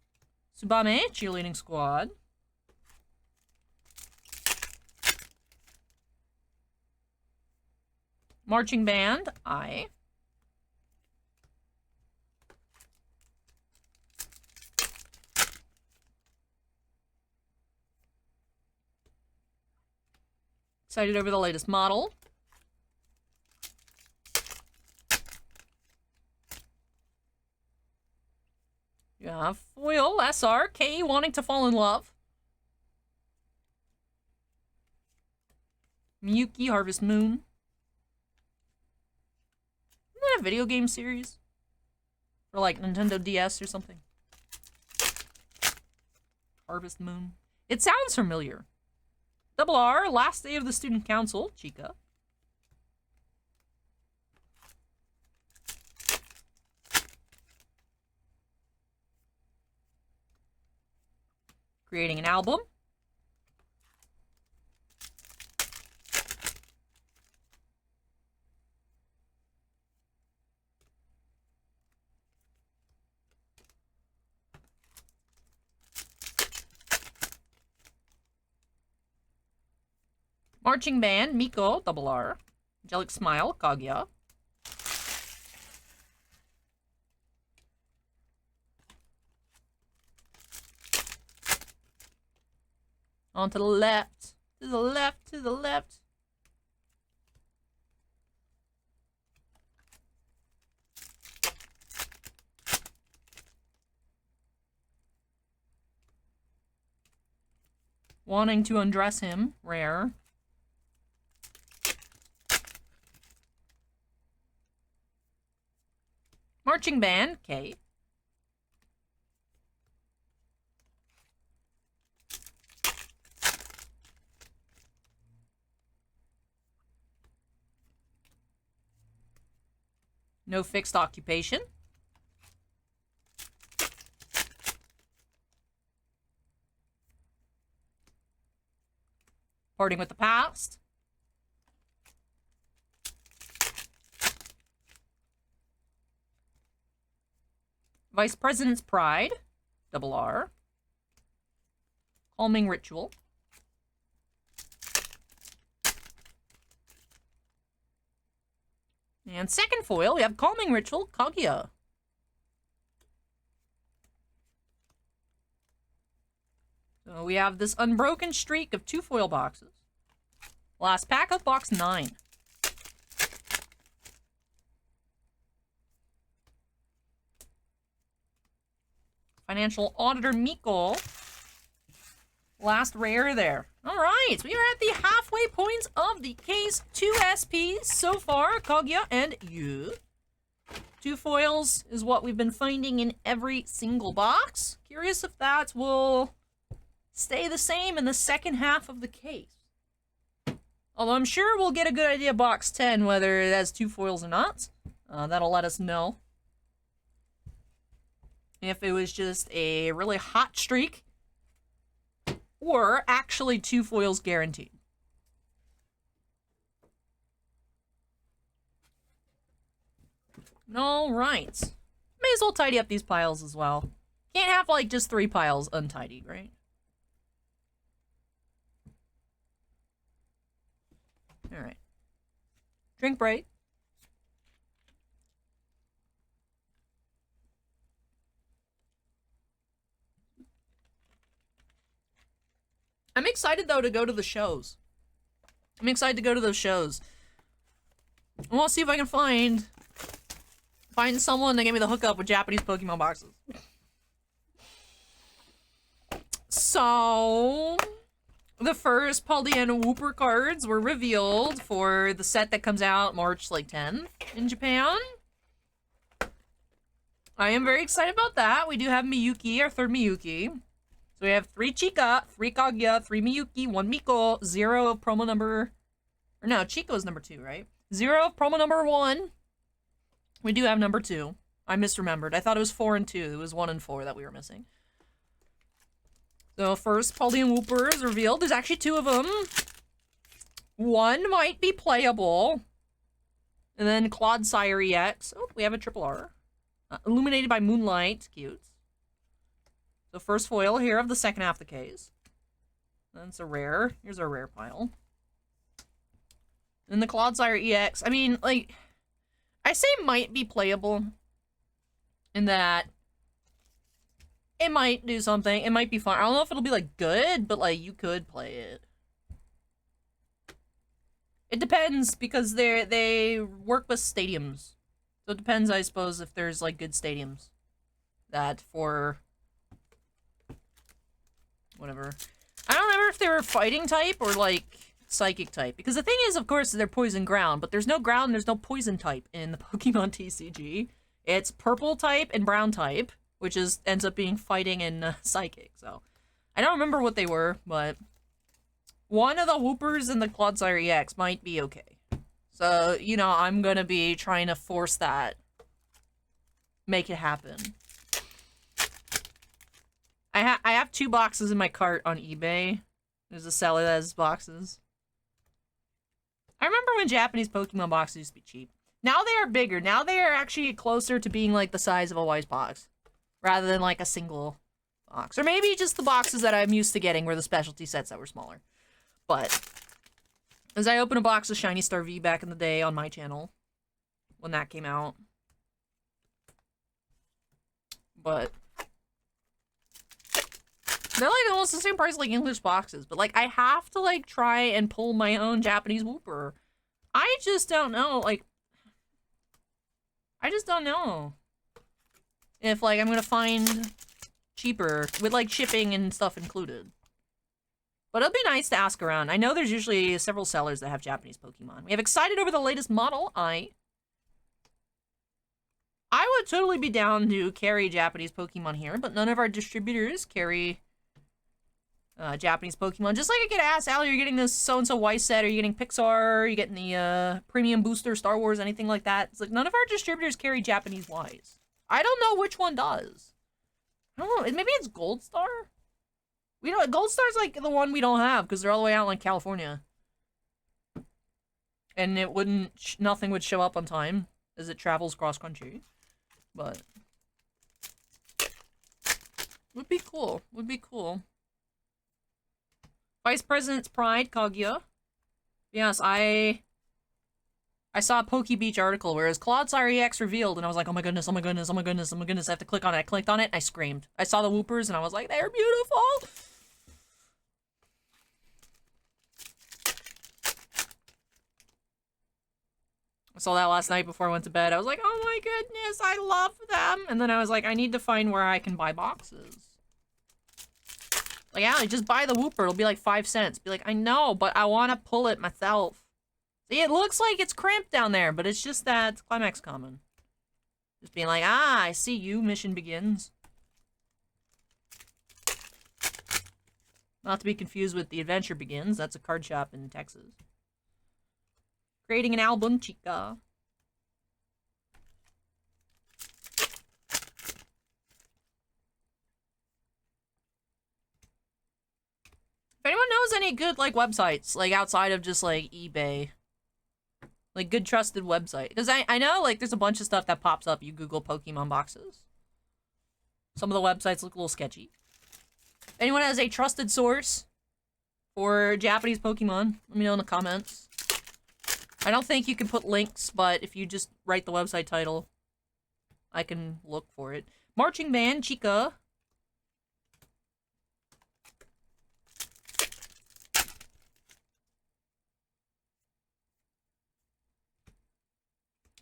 Tsubame, cheerleading squad. Marching band, I. Excited over the latest model. Yeah, foil, SR, K wanting to fall in love. Miyuki, Harvest Moon. Isn't that a video game series? For like Nintendo DS or something? Harvest Moon. It sounds familiar. Double R, last day of the student council, Chika. Creating an album. Marching band, Miko, double R. Angelic Smile, Kaguya. On to the left, to the left, to the left. Wanting to undress him, rare. Marching band, K. No fixed occupation. Parting with the past. Vice President's Pride, double R. Calming Ritual. And second foil, we have Calming Ritual, Kaguya. So we have this unbroken streak of 2 foil boxes. Last pack of box 9. Financial Auditor Miko. Last rare there. Alright, we are at the halfway point of the case. 2 SPs so far, Kaguya and Yu. 2 foils is what we've been finding in every single box. Curious if that will stay the same in the second half of the case. Although I'm sure we'll get a good idea box 10 whether it has 2 foils or not. That'll let us know if it was just a really hot streak or actually 2 foils guaranteed. All right. May as well tidy up these piles as well. Can't have like just 3 piles untidied, right? All right. Drink break. I'm excited, though, to go to the shows. I'm excited to go to those shows. I want to see if I can find someone to give me the hookup with Japanese Pokemon boxes. So, the first Blvd N Wooper cards were revealed for the set that comes out March, like, 10th in Japan. I am very excited about that. We do have Miyuki, our third Miyuki. So we have 3 Chica, 3 Kaguya, 3 Miyuki, 1 Miko, 0 of promo number... Or no, Chico's number 2, right? 0 of promo number 1. We do have number 2. I misremembered. I thought it was 4 and 2. It was 1 and 4 that we were missing. So first Blvd N Wooper is revealed. There's actually 2 of them. One might be playable. And then Clodsire EX. Oh, we have a triple R. Illuminated by Moonlight. Cute. So first foil here of the second half of the case. That's a rare. Here's our rare pile. And the Clodsire EX. I mean, like, I say might be playable in that it might do something. It might be fun. I don't know if it'll be, like, good, but, like, you could play it. It depends, because they work with stadiums. So it depends, I suppose, if there's, like, good stadiums that for... whatever. I don't remember if they were fighting type or, like, psychic type. Because the thing is, of course, they're poison ground, but there's no ground and there's no poison type in the Pokemon TCG. It's purple type and brown type, which ends up being fighting and psychic. So, I don't remember what they were, but one of the Woopers and the Clodsire EX might be okay. So, you know, I'm gonna be trying to force that. Make it happen. I have 2 boxes in my cart on eBay. There's a seller that has boxes. I remember when Japanese Pokemon boxes used to be cheap. Now they are bigger. Now they are actually closer to being like the size of a Wise box. Rather than like a single box. Or maybe just the boxes that I'm used to getting were the specialty sets that were smaller. But as I open a box of Shiny Star V back in the day on my channel. When that came out. But they're like almost the same price like English boxes, but like I have to like try and pull my own Japanese Wooper. I just don't know, like I just don't know if like I'm gonna find cheaper with like shipping and stuff included. But it'll be nice to ask around. I know there's usually several sellers that have Japanese Pokemon. We have excited over the latest model. I would totally be down to carry Japanese Pokemon here, but none of our distributors carry Japanese Pokemon. Just like I get asked, Allie, you're getting this so-and-so Wise set, are you getting Pixar, are you getting the premium booster, Star Wars, anything like that? It's like, none of our distributors carry Japanese Wise. I don't know which one does. I don't know, maybe it's Gold Star? We don't, Gold Star's like the one we don't have, because they're all the way out in like California. And it wouldn't, nothing would show up on time, as it travels cross-country. But would be cool, would be cool. Vice President's Pride, Kaguya. Yes, I saw a Poke Beach article where his Clodsire EX revealed, and I was like, oh my goodness, oh my goodness, oh my goodness, oh my goodness, I have to click on it. I clicked on it, and I screamed. I saw the Woopers, and I was like, they're beautiful! I saw that last night before I went to bed. I was like, oh my goodness, I love them! And then I was like, I need to find where I can buy boxes. Like, Allie, just buy the Wooper. It'll be like 5 cents. Be like, I know, but I want to pull it myself. See, it looks like it's cramped down there, but it's just that Climax Common. Just being like, ah, I see you. Mission begins. Not to be confused with The Adventure Begins. That's a card shop in Texas. Creating an album, chica. If anyone knows any good, like, websites, like, outside of just, like, eBay. Like, good trusted website. Because I know, like, there's a bunch of stuff that pops up. You Google Pokemon boxes. Some of the websites look a little sketchy. If anyone has a trusted source for Japanese Pokemon, let me know in the comments. I don't think you can put links, but if you just write the website title, I can look for it. Marching Band, Chica.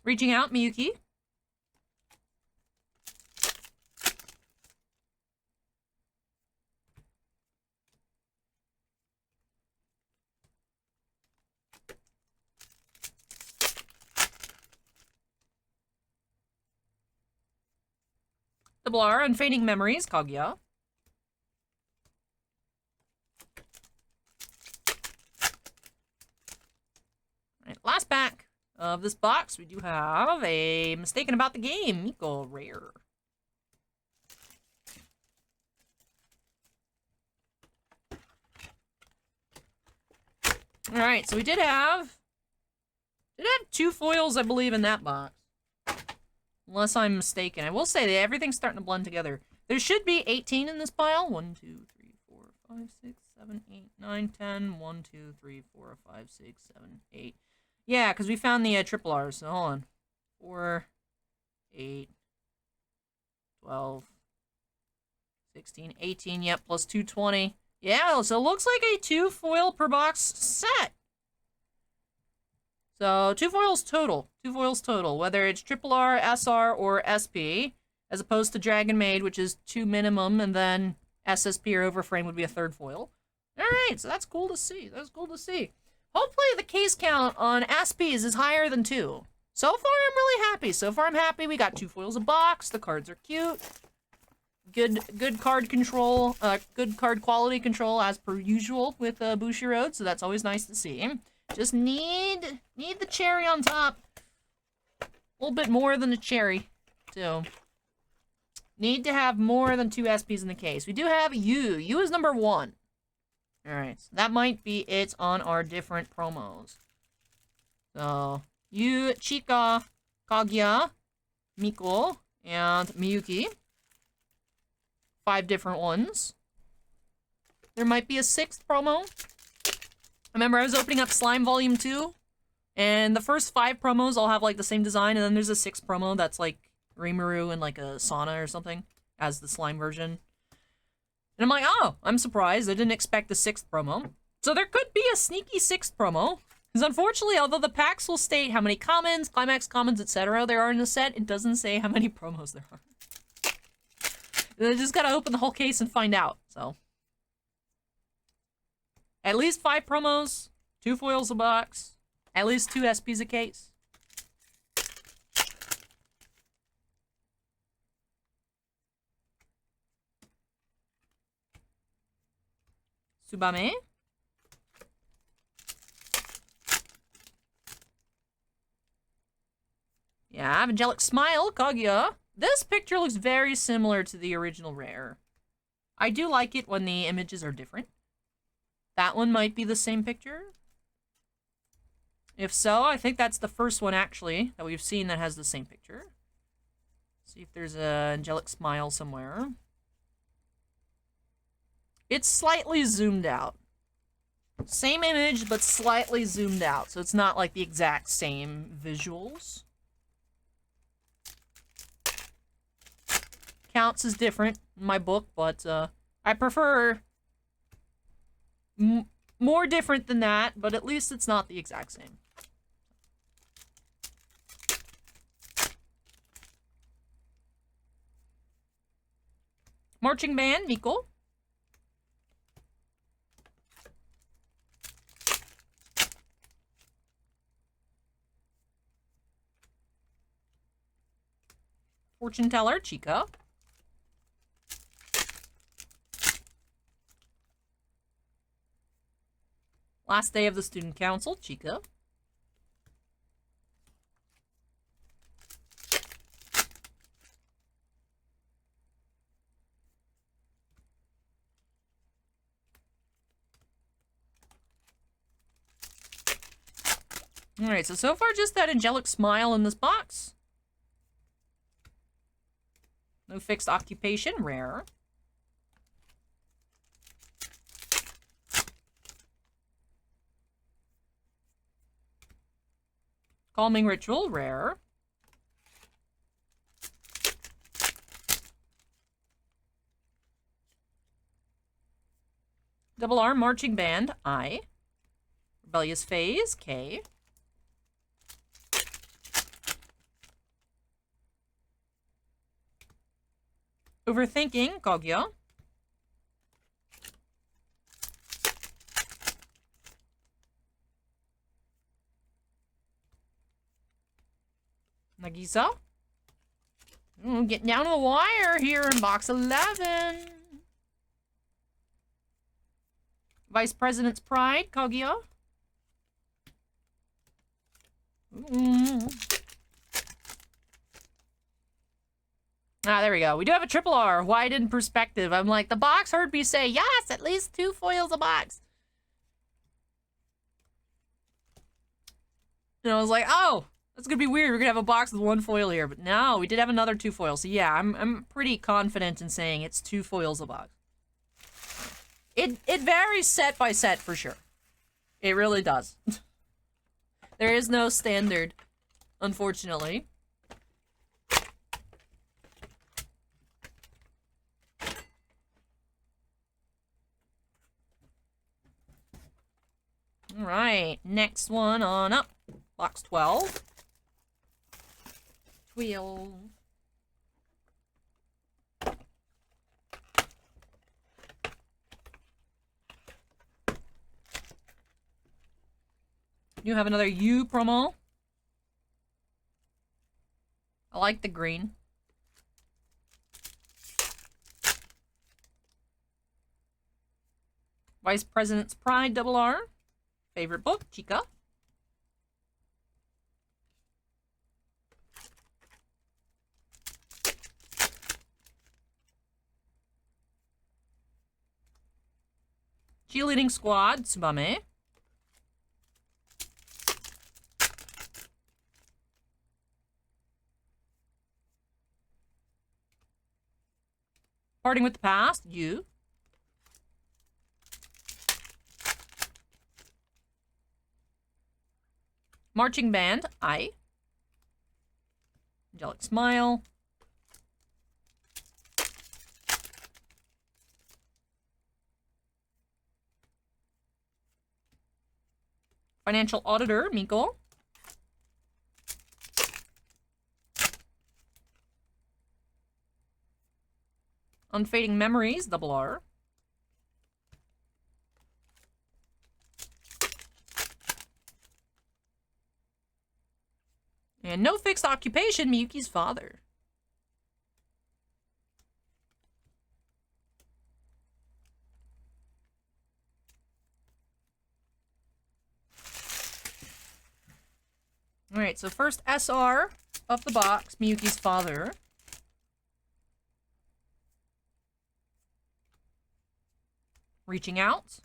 Reaching out, Miyuki. Double R, Unfading Memories, Kaguya. Alright, last pack of this box, we do have a Mistaken About the Game, Miko Rare. Alright, so we did have 2 foils, I believe, in that box. Unless I'm mistaken. I will say that everything's starting to blend together. There should be 18 in this pile. 1, 2, 3, 4, 5, 6, 7, 8, 9, 10. 1, 2, 3, 4, 5, 6, 7, 8. Yeah, because we found the triple R's. So hold on. 4, 8, 12, 16, 18. Yep, plus 220. Yeah, so it looks like a 2 foil per box set. So 2 foils total. 2 foils total. Whether it's triple R, SR, or SP, as opposed to Dragon Maid, which is 2 minimum, and then SSP or Overframe would be a 3rd foil. Alright, so that's cool to see. That's cool to see. Hopefully the case count on SPs is higher than 2. So far, I'm really happy. So far, I'm happy. We got 2 foils a box. The cards are cute. Good card control. Good card quality control, as per usual, with Bushiroad. So that's always nice to see. Just need the cherry on top. A little bit more than a cherry, too. Need to have more than 2 SPs in the case. We do have U. U is number 1. Alright, so that might be it on our different promos. So, Yu, Chika, Kaguya, Miko, and Miyuki. 5 different ones. There might be a 6th promo. Remember, I was opening up Slime Volume 2, and the first 5 promos all have, like, the same design, and then there's a 6th promo that's, like, Rimuru and, like, a Sauna or something, as the slime version. And I'm like, oh, I'm surprised. I didn't expect the 6th promo. So there could be a sneaky 6th promo. Because unfortunately, although the packs will state how many commons, climax commons, etc. there are in the set, it doesn't say how many promos there are. I just gotta open the whole case and find out, so. At least 5 promos, 2 foils a box, at least 2 SPs a case. Tsubame. Yeah, Angelic Smile, Kaguya. This picture looks very similar to the original rare. I do like it when the images are different. That one might be the same picture. If so, I think that's the first one, actually, that we've seen that has the same picture. See if there's a Angelic Smile somewhere. It's slightly zoomed out. Same image, but slightly zoomed out, so it's not like the exact same visuals. Counts as different in my book, but I prefer more different than that, but at least it's not the exact same. Marching Band, Miko. Fortune Teller, Chika. Last Day of the Student Council, Chika. Alright, so far just that Angelic Smile in this box. No fixed occupation, rare. Calming Ritual, rare. Double R Marching Band, I. Rebellious Phase, K. Overthinking, Kaguya. Nagisa. Getting down to the wire here in box 11. Vice President's Pride, Kaguya. Ah, there we go. We do have a triple R, widened perspective. I'm like, the box heard me say, yes, at least 2 foils a box. And I was like, oh, that's gonna be weird. We're gonna have a box with 1 foil here. But no, we did have another 2 foils. So yeah, I'm pretty confident in saying it's 2 foils a box. It varies set by set for sure. It really does. There is no standard, unfortunately. All right, next one on up. Box 12. 12. You have another U promo. I like the green. Vice President's Pride, double R. Favorite book, Chica. Cheerleading Squad, Tsubame. Parting with the Past, you. Marching Band, I. Angelic Smile. Financial Auditor, Miko. Unfading Memories, double R. And No Fixed Occupation, Miyuki's father. All right, so first SR of the box, Miyuki's father. Reaching Out.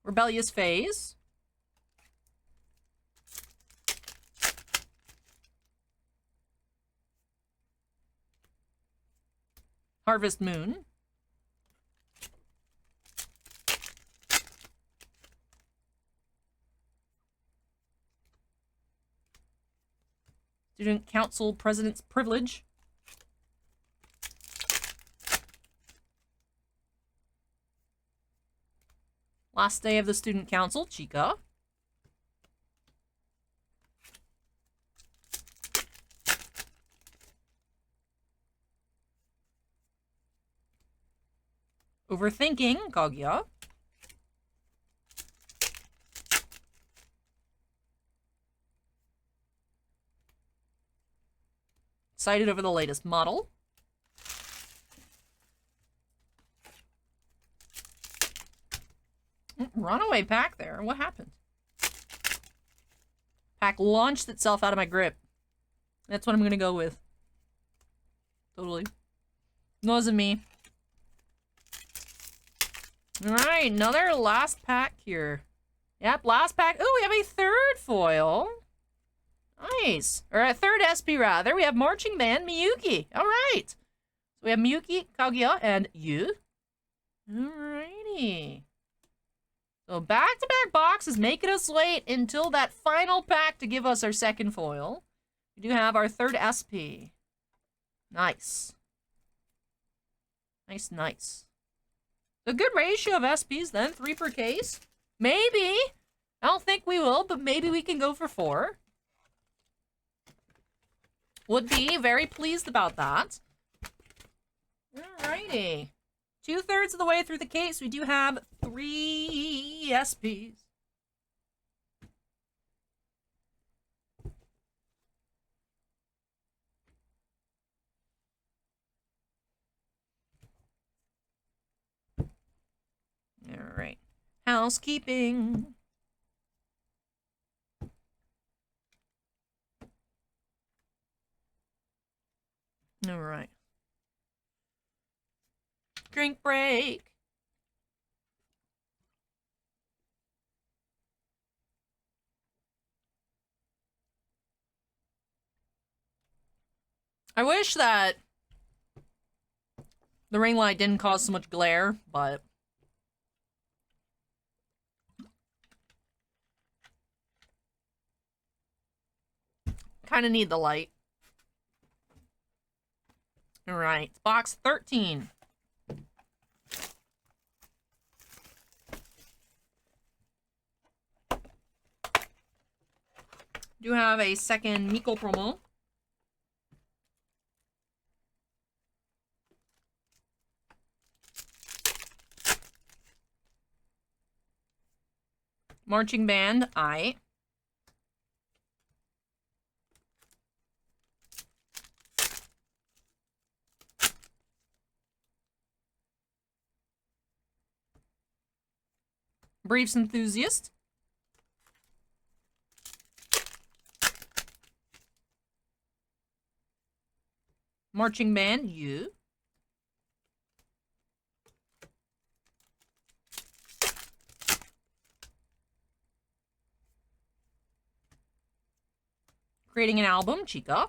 Rebellious Phase. Harvest Moon. Student Council President's Privilege. Last Day of the Student Council, Chica. Overthinking, Kaguya. Excited over the latest model. Runaway pack there. What happened? Pack launched itself out of my grip. That's what I'm gonna go with. Totally. No, it wasn't me. Alright, another last pack here. Yep, last pack. Oh, we have a 3rd foil. Nice. Or a 3rd SP rather. We have Marching Band Miyuki. Alright. So we have Miyuki, Kaguya, and you. Alrighty. So back-to-back boxes making us wait until that final pack to give us our 2nd foil. We do have our 3rd SP. Nice. Nice, nice. A good ratio of SPs then, 3 per case. Maybe. I don't think we will, but maybe we can go for 4. Would be very pleased about that. Alrighty. 2/3 of the way through the case, we do have 3 SPs. Alright. Housekeeping. Alright. Drink break. I wish that the ring light didn't cause so much glare, but kind of need the light. All right, box 13. Do have a second Miko promo. Marching band, I. Briefs enthusiast. Marching band, you. Creating an album, Chica.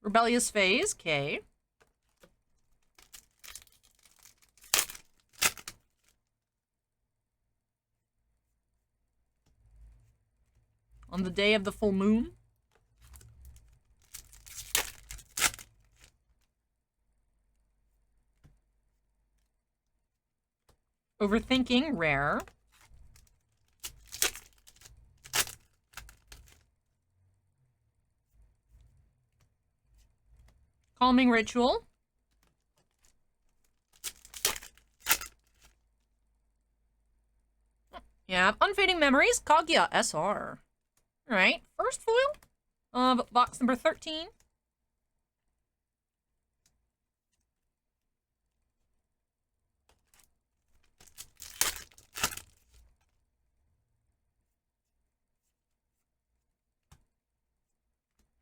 Rebellious phase, K. On the day of the full moon. Overthinking, rare. Calming ritual. Yeah, unfading memories, Kaguya-SR. Alright, first foil of box number 13.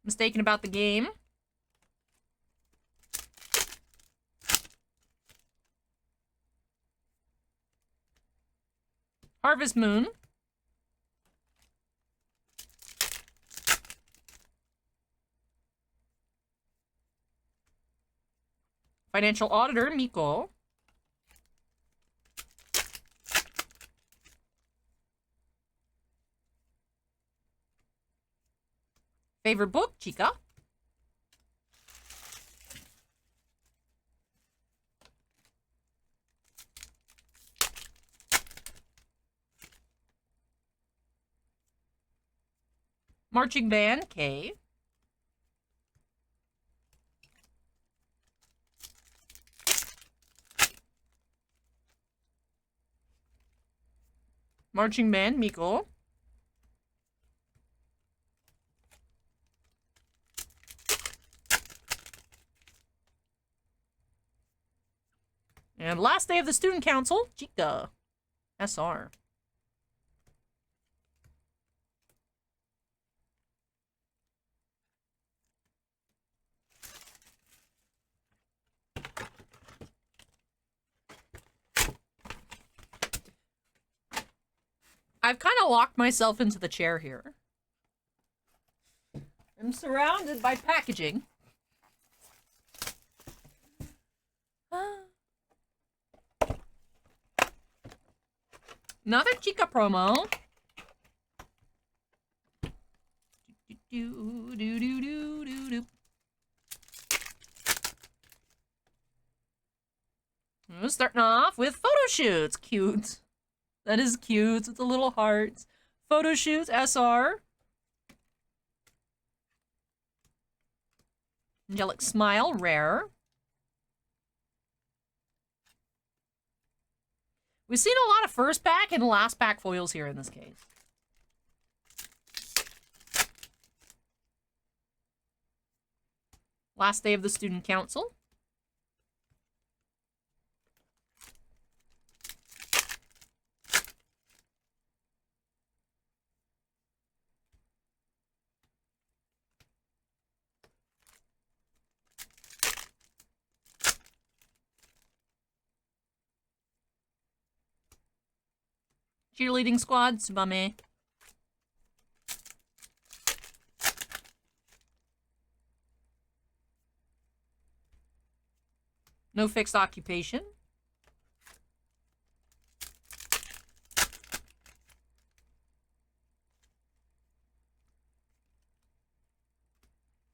Mistaken about the game. Harvest Moon. Financial Auditor, Miko. Favorite book, Chica. Marching band, K. Marching band, Miko. And last day of the student council, Chica. SR. I've kind of locked myself into the chair here. I'm surrounded by packaging. Another Chica promo. Do, do, do, do, do, do. We're starting off with photo shoots. Cute. That is cute with the little hearts. Photo shoots, SR. Angelic Smile, rare. We've seen a lot of first pack and last pack foils here in this case. Last day of the student council. Cheerleading squad, Tsubame. No fixed occupation.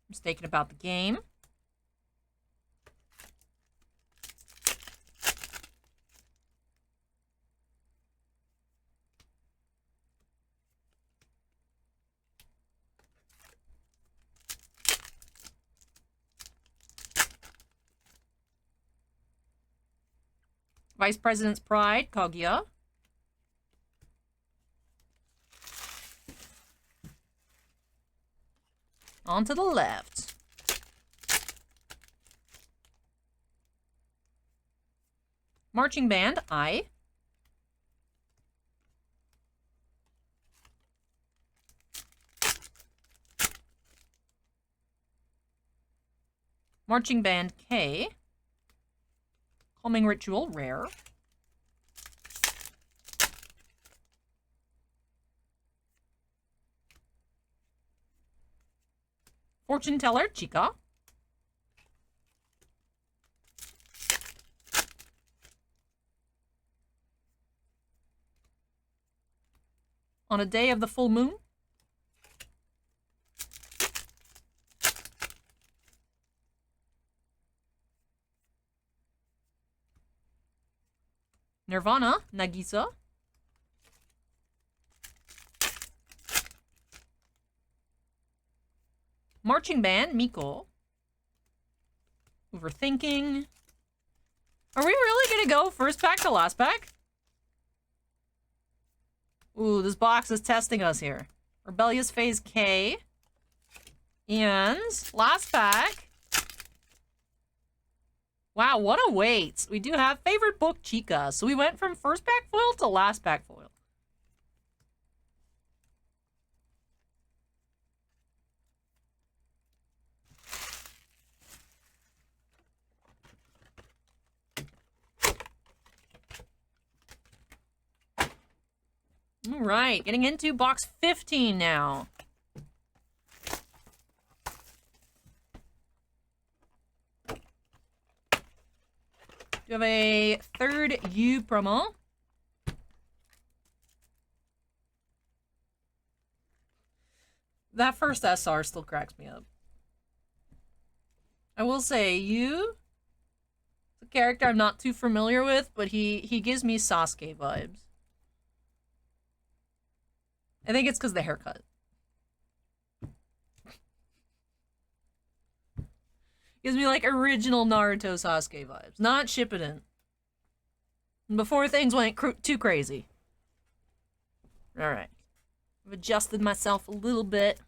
Mistaken about the game. Vice President's Pride, Kaguya. On to the left. Marching Band, I. Marching Band, K. Calming Ritual, rare. Fortune Teller, Chica. On a day of the full moon. Nirvana, Nagisa. Marching Band, Miko. Overthinking. Are we really gonna go first pack to last pack? Ooh, this box is testing us here. Rebellious Phase K. And last pack. Wow, what a wait. We do have favorite book Chica. So we went from first pack foil to last pack foil. All right, getting into box 15 now. You have a third U promo. That first SR still cracks me up. I will say, U, the character I'm not too familiar with, but he gives me Sasuke vibes. I think it's because of the haircut. Gives me like original Naruto Sasuke vibes, not Shippuden. Before things went too crazy. All right, I've adjusted myself a little bit.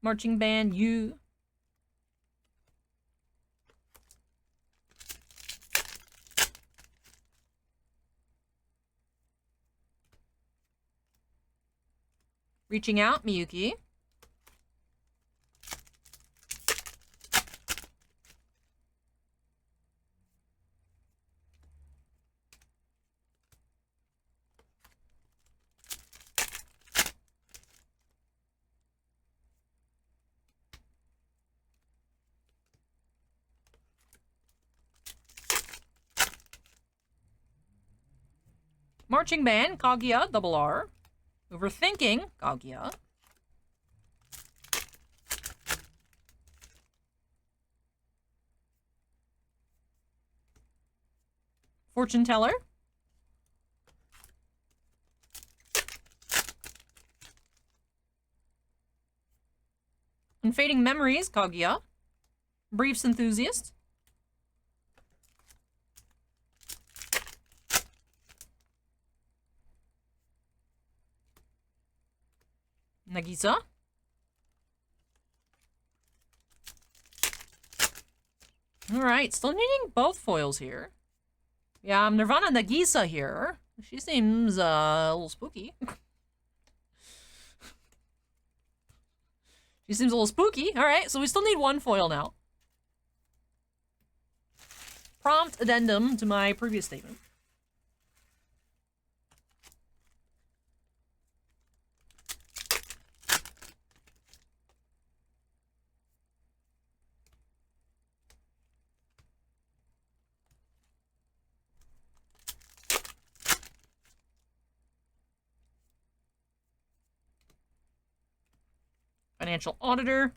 Marching Band, you. Reaching Out, Miyuki. Marching band, Kaguya, double R. Overthinking, Kaguya. Fortune teller. Unfading memories, Kaguya. Briefs enthusiast. Nagisa. Alright, still needing both foils here. Yeah, Nirvana Nagisa here. She seems a little spooky. She seems a little spooky. Alright, so we still need one foil now. Prompt addendum to my previous statement. Financial auditor.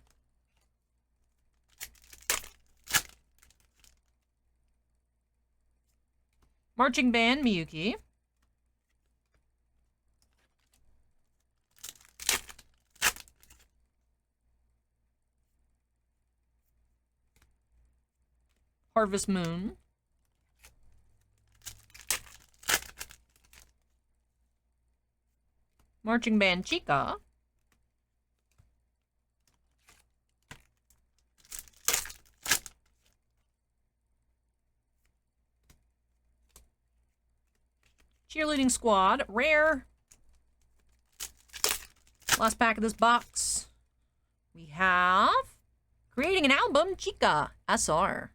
Marching band, Miyuki. Harvest Moon. Marching band, Chica. Cheerleading squad, rare. Last pack of this box. We have creating an album, Chica, SR.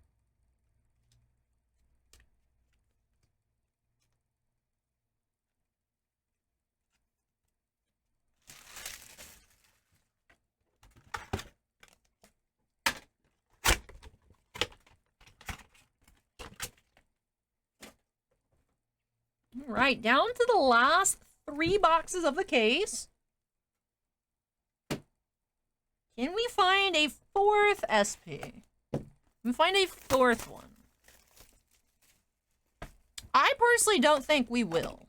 All right, down to the last 3 boxes of the case. Can we find a 4th SP? Can we find a 4th one? I personally don't think we will,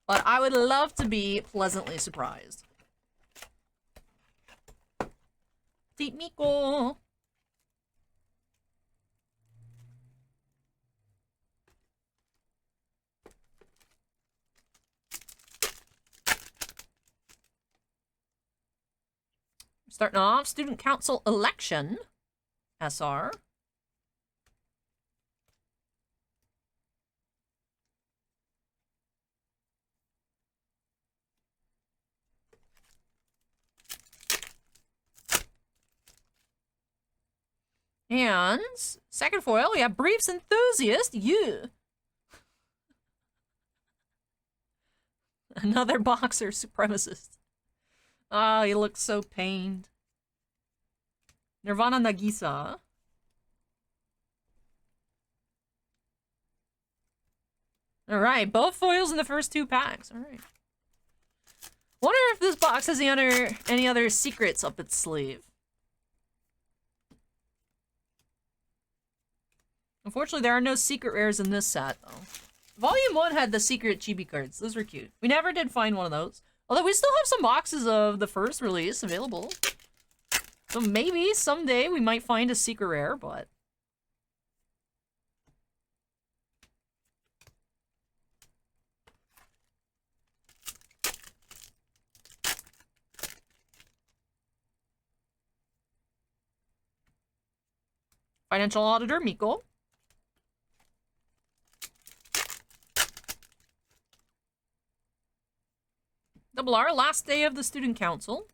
but I would love to be pleasantly surprised. Deep Miko. Starting off, Student Council Election, SR. And second foil, we have Briefs Enthusiast, you. Another boxer supremacist. Ah, he looks so pained. Nirvana Nagisa. Alright, both foils in the first 2 packs. Alright. Wonder if this box has any other secrets up its sleeve. Unfortunately, there are no secret rares in this set, though. Volume 1 had the secret chibi cards. Those were cute. We never did find one of those. Although we still have some boxes of the first release available. So maybe someday we might find a secret rare, but... Financial Auditor, Miko. Double R, last day of the Student Council.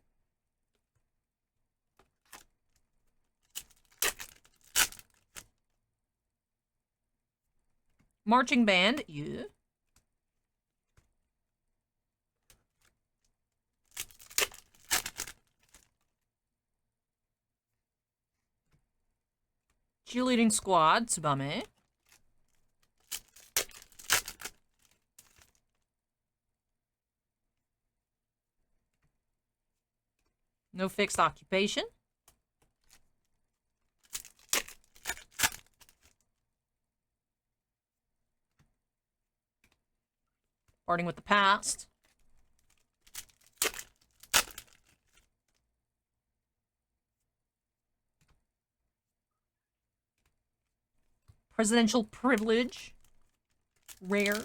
Marching band, yeah. Cheerleading squad, Tsubame. No fixed occupation. Parting with the past. Presidential privilege. Rare.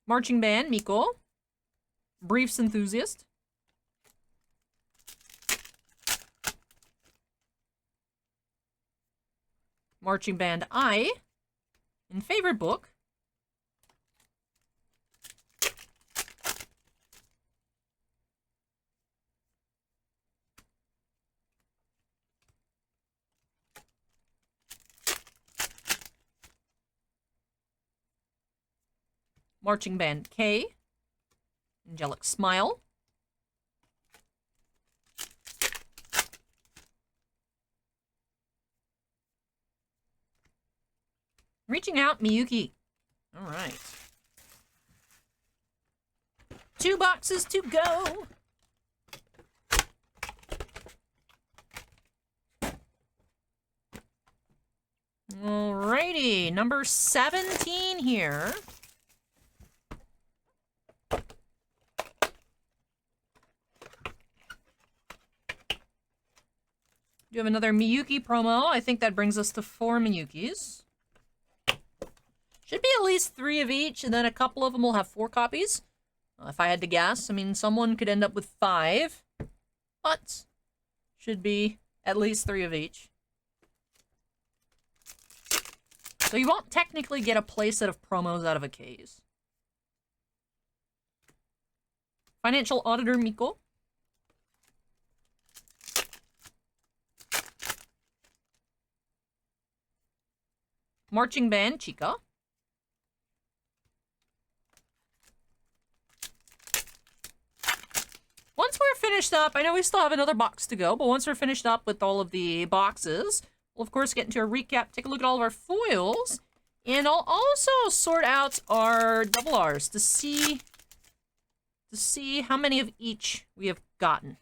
Marching band, Miko. Briefs enthusiast. Marching band, I. In favorite book. Marching band, K. Angelic smile. Reaching out, Miyuki. All right. 2 boxes to go. Alrighty, number 17 here. You have another Miyuki promo. I think that brings us to 4 Miyukis. Should be at least 3 of each, and then a couple of them will have 4 copies. If I had to guess. I mean, someone could end up with 5. But should be at least 3 of each. So you won't technically get a playset of promos out of a case. Financial Auditor Miko. Marching Band Chica. Once we're finished up, I know we still have another box to go, but once we're finished up with all of the boxes, we'll of course get into a recap, take a look at all of our foils, and I'll also sort out our double R's to see how many of each we have gotten.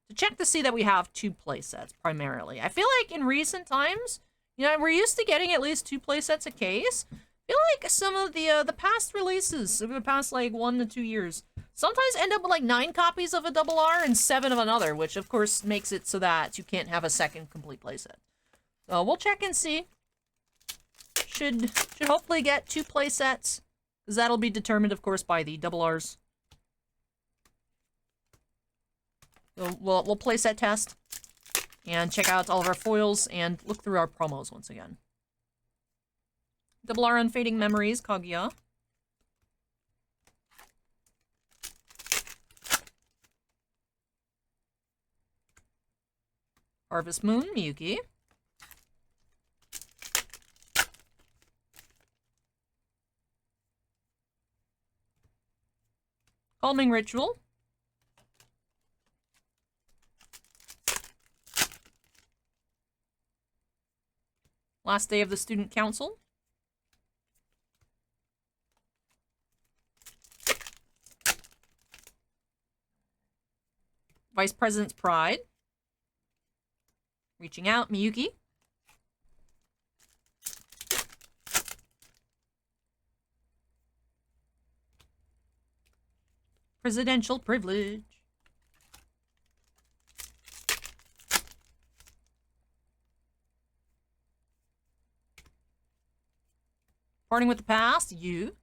To check to see that we have 2 playsets primarily. I feel like in recent times, you know, we're used to getting at least 2 playsets a case. I feel like some of the past releases over the past like 1 to 2 years sometimes end up with like 9 copies of a double R and 7 of another, which of course makes it so that you can't have a second complete playset. So we'll check and see. Should hopefully get 2 playsets, because that'll be determined, of course, by the double Rs. So we'll playset test and check out all of our foils and look through our promos once again. Double R Unfading Memories, Kaguya. Harvest Moon, Miyuki. Calming Ritual. Last Day of the Student Council. Vice President's Pride. Reaching Out, Miyuki. Presidential Privilege. Parting with the Past, you.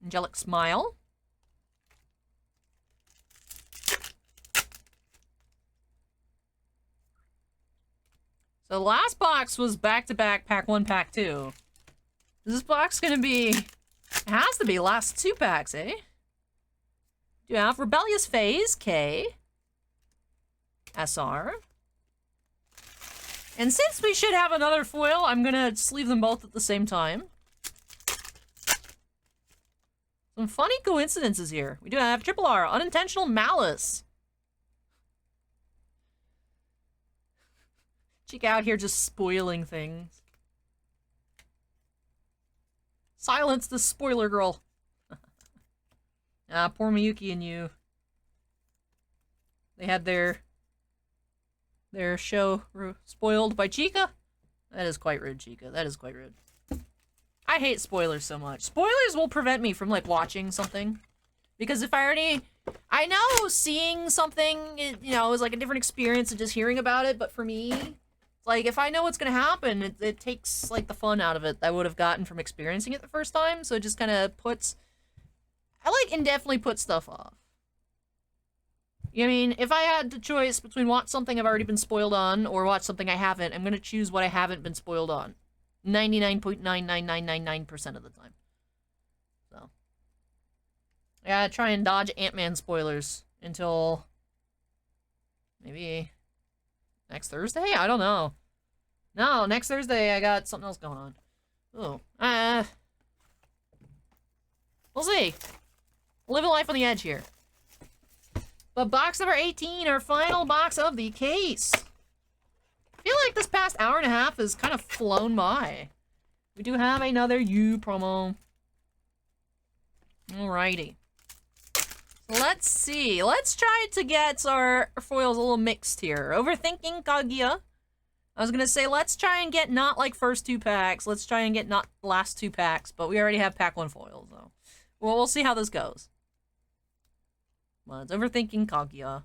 Angelic Smile. So the last box was back-to-back, pack 1, pack 2. Is this box gonna be... It has to be last 2 packs, eh? Do you have Rebellious Phase, K. SR. And since we should have another foil, I'm gonna sleeve them both at the same time. Some funny coincidences here. We do have Triple R, Unintentional Malice. Chica out here just spoiling things. Silence the spoiler girl. Ah, poor Miyuki and you. They had their show spoiled by Chica. That is quite rude, Chica. That is quite rude. I hate spoilers so much. Spoilers will prevent me from, like, watching something. Because if I know seeing something, you know, is like a different experience than just hearing about it, but for me, like, if I know what's gonna happen, it takes, like, the fun out of it that I would have gotten from experiencing it the first time, so it just kind of puts... I, like, indefinitely put stuff off. You know what I mean? If I had the choice between watch something I've already been spoiled on or watch something I haven't, I'm gonna choose what I haven't been spoiled on. 99.99999% of the time. So. I gotta try and dodge Ant-Man spoilers until... maybe... next Thursday? I don't know. No, next Thursday I got something else going on. Oh. We'll see. Living life on the edge here. But box number 18, our final box of the case. I feel like this past hour and a half has kind of flown by. We do have another U promo. Alrighty. So let's see. Let's try to get our foils a little mixed here. Overthinking Kaguya. I was gonna say, let's try and get not like first 2 packs. Let's try and get not last 2 packs. But we already have pack 1 foils, though. Well, we'll see how this goes. Well, it's Overthinking Kaguya.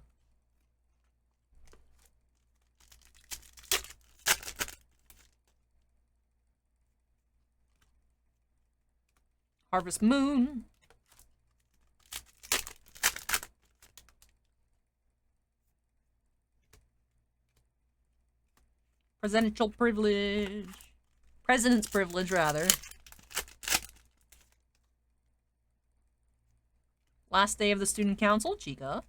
Harvest Moon. Presidential privilege. President's privilege, rather. Last day of the student council, Chica.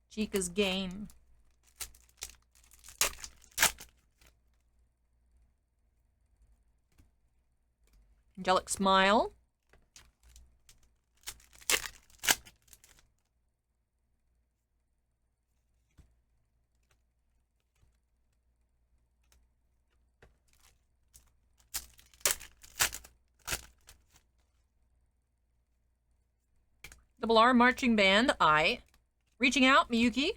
Chica's game. Angelic Smile. Double R Marching Band, I. Reaching Out, Miyuki.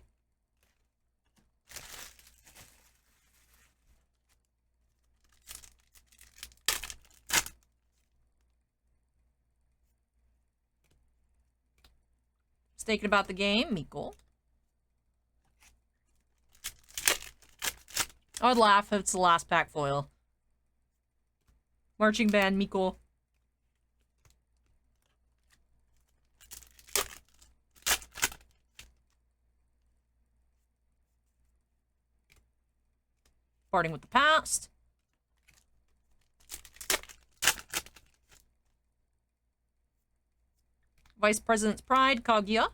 Thinking about the game, Miko. I would laugh if it's the last pack foil. Marching Band, Miko. Parting with the Past. Vice President's Pride, Kaguya.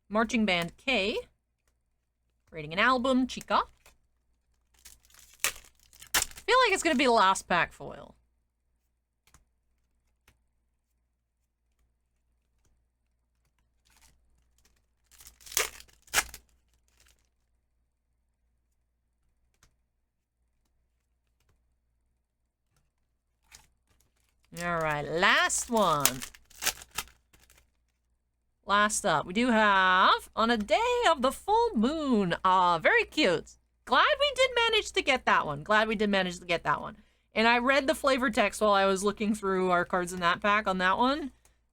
Marching Band K. Creating an album, Chica. I feel like it's gonna be the last pack foil. Alright, last one. Last up, we do have On a Day of the Full Moon. Very cute. Glad we did manage to get that one. Glad we did manage to get that one. And I read the flavor text while I was looking through our cards in that pack on that one.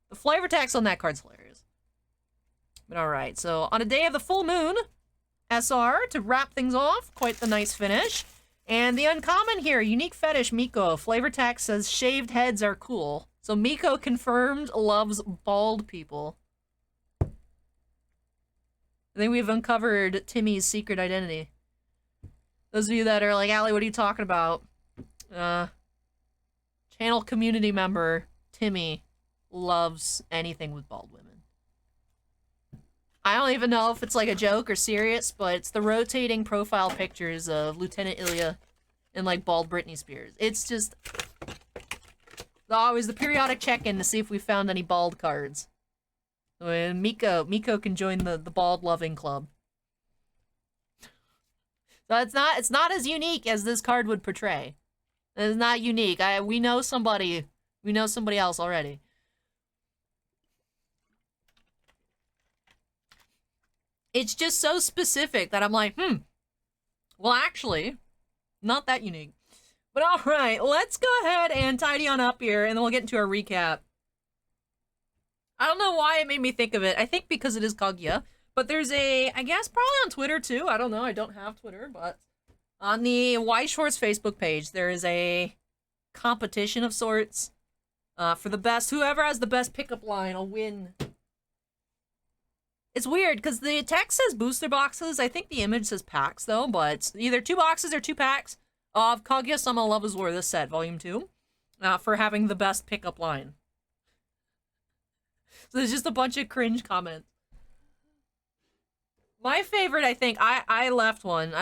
The flavor text on that card's hilarious. But alright, so On a Day of the Full Moon, SR, to wrap things off. Quite the nice finish. And the uncommon here, Unique Fetish, Miko. Flavor text says shaved heads are cool. So Miko confirmed loves bald people. I think we've uncovered Timmy's secret identity. Those of you that are like, Allie, what are you talking about? Channel community member Timmy loves anything with bald women. I don't even know if it's like a joke or serious, but it's the rotating profile pictures of Lieutenant Ilya and like bald Britney Spears. It's just always the periodic check-in to see if we found any bald cards. And Miko can join the bald loving club. So it's not as unique as this card would portray. It's not unique. We know somebody else already. It's just so specific that I'm like, well, actually, not that unique. But all right, let's go ahead and tidy on up here, and then we'll get into our recap. I don't know why it made me think of it. I think because it is Kaguya. But there's I guess probably on Twitter too. I don't know. I don't have Twitter, but on the Y Shorts Facebook page, there is a competition of sorts for the best. Whoever has the best pickup line will win. It's weird because the text says booster boxes. I think the image says packs though, but it's either 2 boxes or 2 packs of Kaguya-Sama Love is War, this set, Volume 2, for having the best pickup line. So there's just a bunch of cringe comments. My favorite, I think, I left one.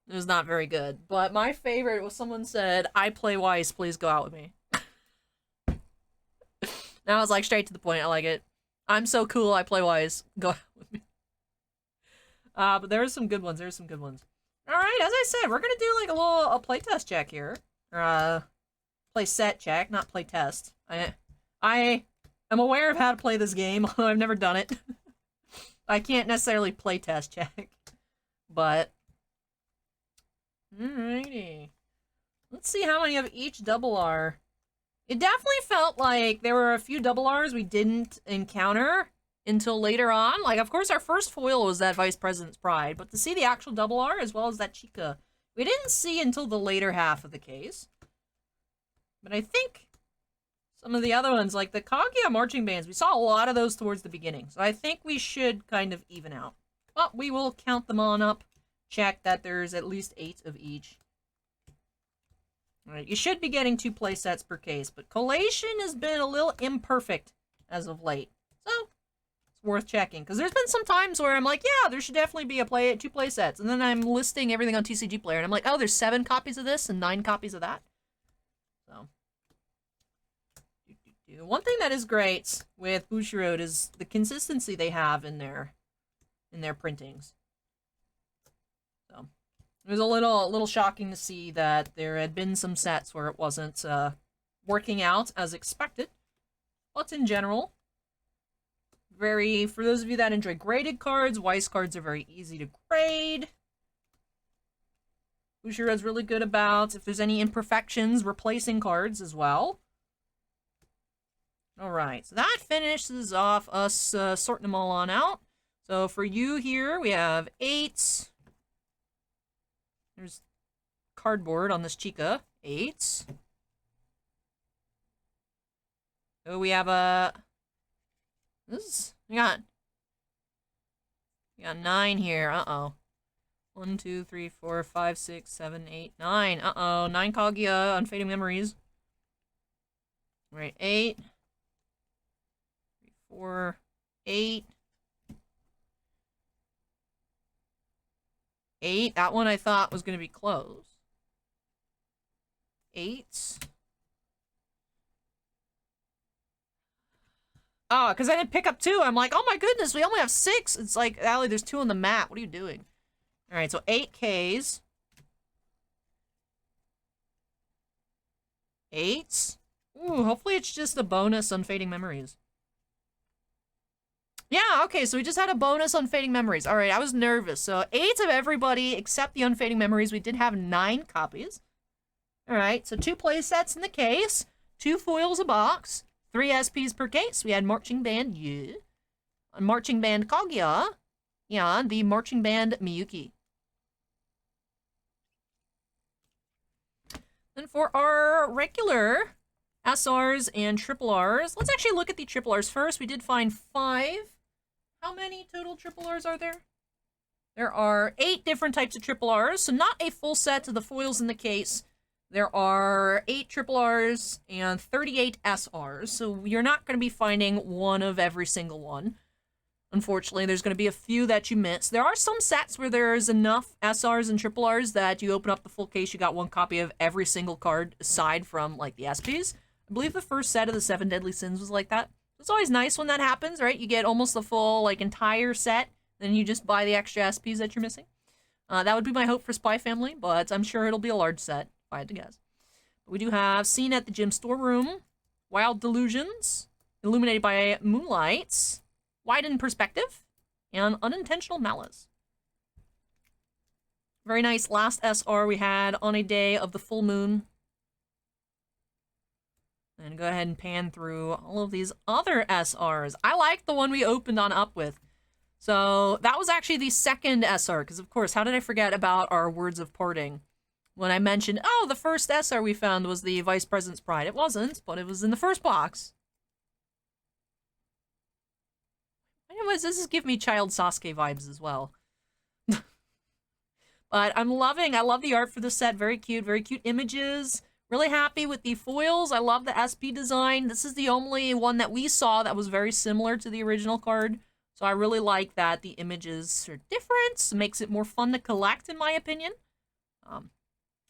It was not very good. But my favorite was someone said, I play Weiss, please go out with me. Now I was like straight to the point. I like it. I'm so cool, I play Weiss. Go out with me. But there are some good ones. There's some good ones. Alright, as I said, we're gonna do like a playtest check here. Or play set check, not play test. I am aware of how to play this game, although I've never done it. I can't necessarily play test check, but alrighty. Let's see how many of each double R. It definitely felt like there were a few double R's we didn't encounter until later on. Like, of course, our first foil was that Vice President's Pride, but to see the actual double R as well as that Chica, we didn't see until the later half of the case. But I think some of the other ones, like the Kaguya marching bands, we saw a lot of those towards the beginning. So I think we should kind of even out. But we will count them on up. Check that there's at least 8 of each. Alright, you should be getting 2 play sets per case, but collation has been a little imperfect as of late. So, it's worth checking. Because there's been some times where I'm like, yeah, there should definitely be 2 play sets. And then I'm listing everything on TCG Player, and I'm like, oh, there's 7 copies of this and 9 copies of that. So, one thing that is great with Bushiroad is the consistency they have in their printings. So it was a little shocking to see that there had been some sets where it wasn't working out as expected. But in general, for those of you that enjoy graded cards, Weiss cards are very easy to grade. Bushiroad's really good about, if there's any imperfections, replacing cards as well. Alright, so that finishes off us sorting them all on out. So for you here, we have 8. There's cardboard on this Chica. 8. So we have we got 9 here. Uh-oh. 1, 2, 3, 4, 5, 6, 7, 8, 9. Uh-oh. 9 Kaguya, Unfading Memories. Right, 8. 4, 8. 8. That one I thought was going to be close. 8. Oh, because I didn't pick up 2. I'm like, oh my goodness, we only have 6. It's like, Allie, there's 2 on the map. What are you doing? Alright, so 8 Ks. 8. Ooh, hopefully it's just a bonus Unfading Memories. Yeah, okay, so we just had a bonus Unfading Memories. Alright, I was nervous. So 8 of everybody except the Unfading Memories. We did have 9 copies. Alright, so 2 play sets in the case. 2 foils a box. 3 SPs per case. We had Marching Band Yu. Marching Band Kaguya. And the Marching Band Miyuki. Then for our regular SRs and triple Rs, let's actually look at the triple Rs first. We did find 5. How many total triple Rs are there? There are 8 different types of triple Rs, so not a full set of the foils in the case. There are 8 triple Rs and 38 SRs, so you're not going to be finding one of every single one. Unfortunately, there's going to be a few that you miss. There are some sets where there's enough SRs and triple Rs that you open up the full case, you got one copy of every single card aside from, like, the SPs. I believe the first set of the 7 Deadly Sins was like that. It's always nice when that happens, right? You get almost the full, like, entire set, then you just buy the extra SPs that you're missing. That would be my hope for Spy Family, but I'm sure it'll be a large set, if I had to guess. We do have Scene at the Gym Storeroom, Wild Delusions, Illuminated by Moonlights, Widened Perspective, and Unintentional Malice. Very nice last SR we had on a day of the full moon. And go ahead and pan through all of these other SRs. I like the one we opened on up with. So that was actually the second SR, because of course, how did I forget about our Words of Parting? When I mentioned, oh, the first SR we found was the Vice President's Pride. It wasn't, but it was in the first box. Anyways, this is giving me Child Sasuke vibes as well. But I love the art for this set. Very cute images. Really happy with the foils. I love the SP design. This is the only one that we saw that was very similar to the original card. So I really like that the images are different. It makes it more fun to collect, in my opinion.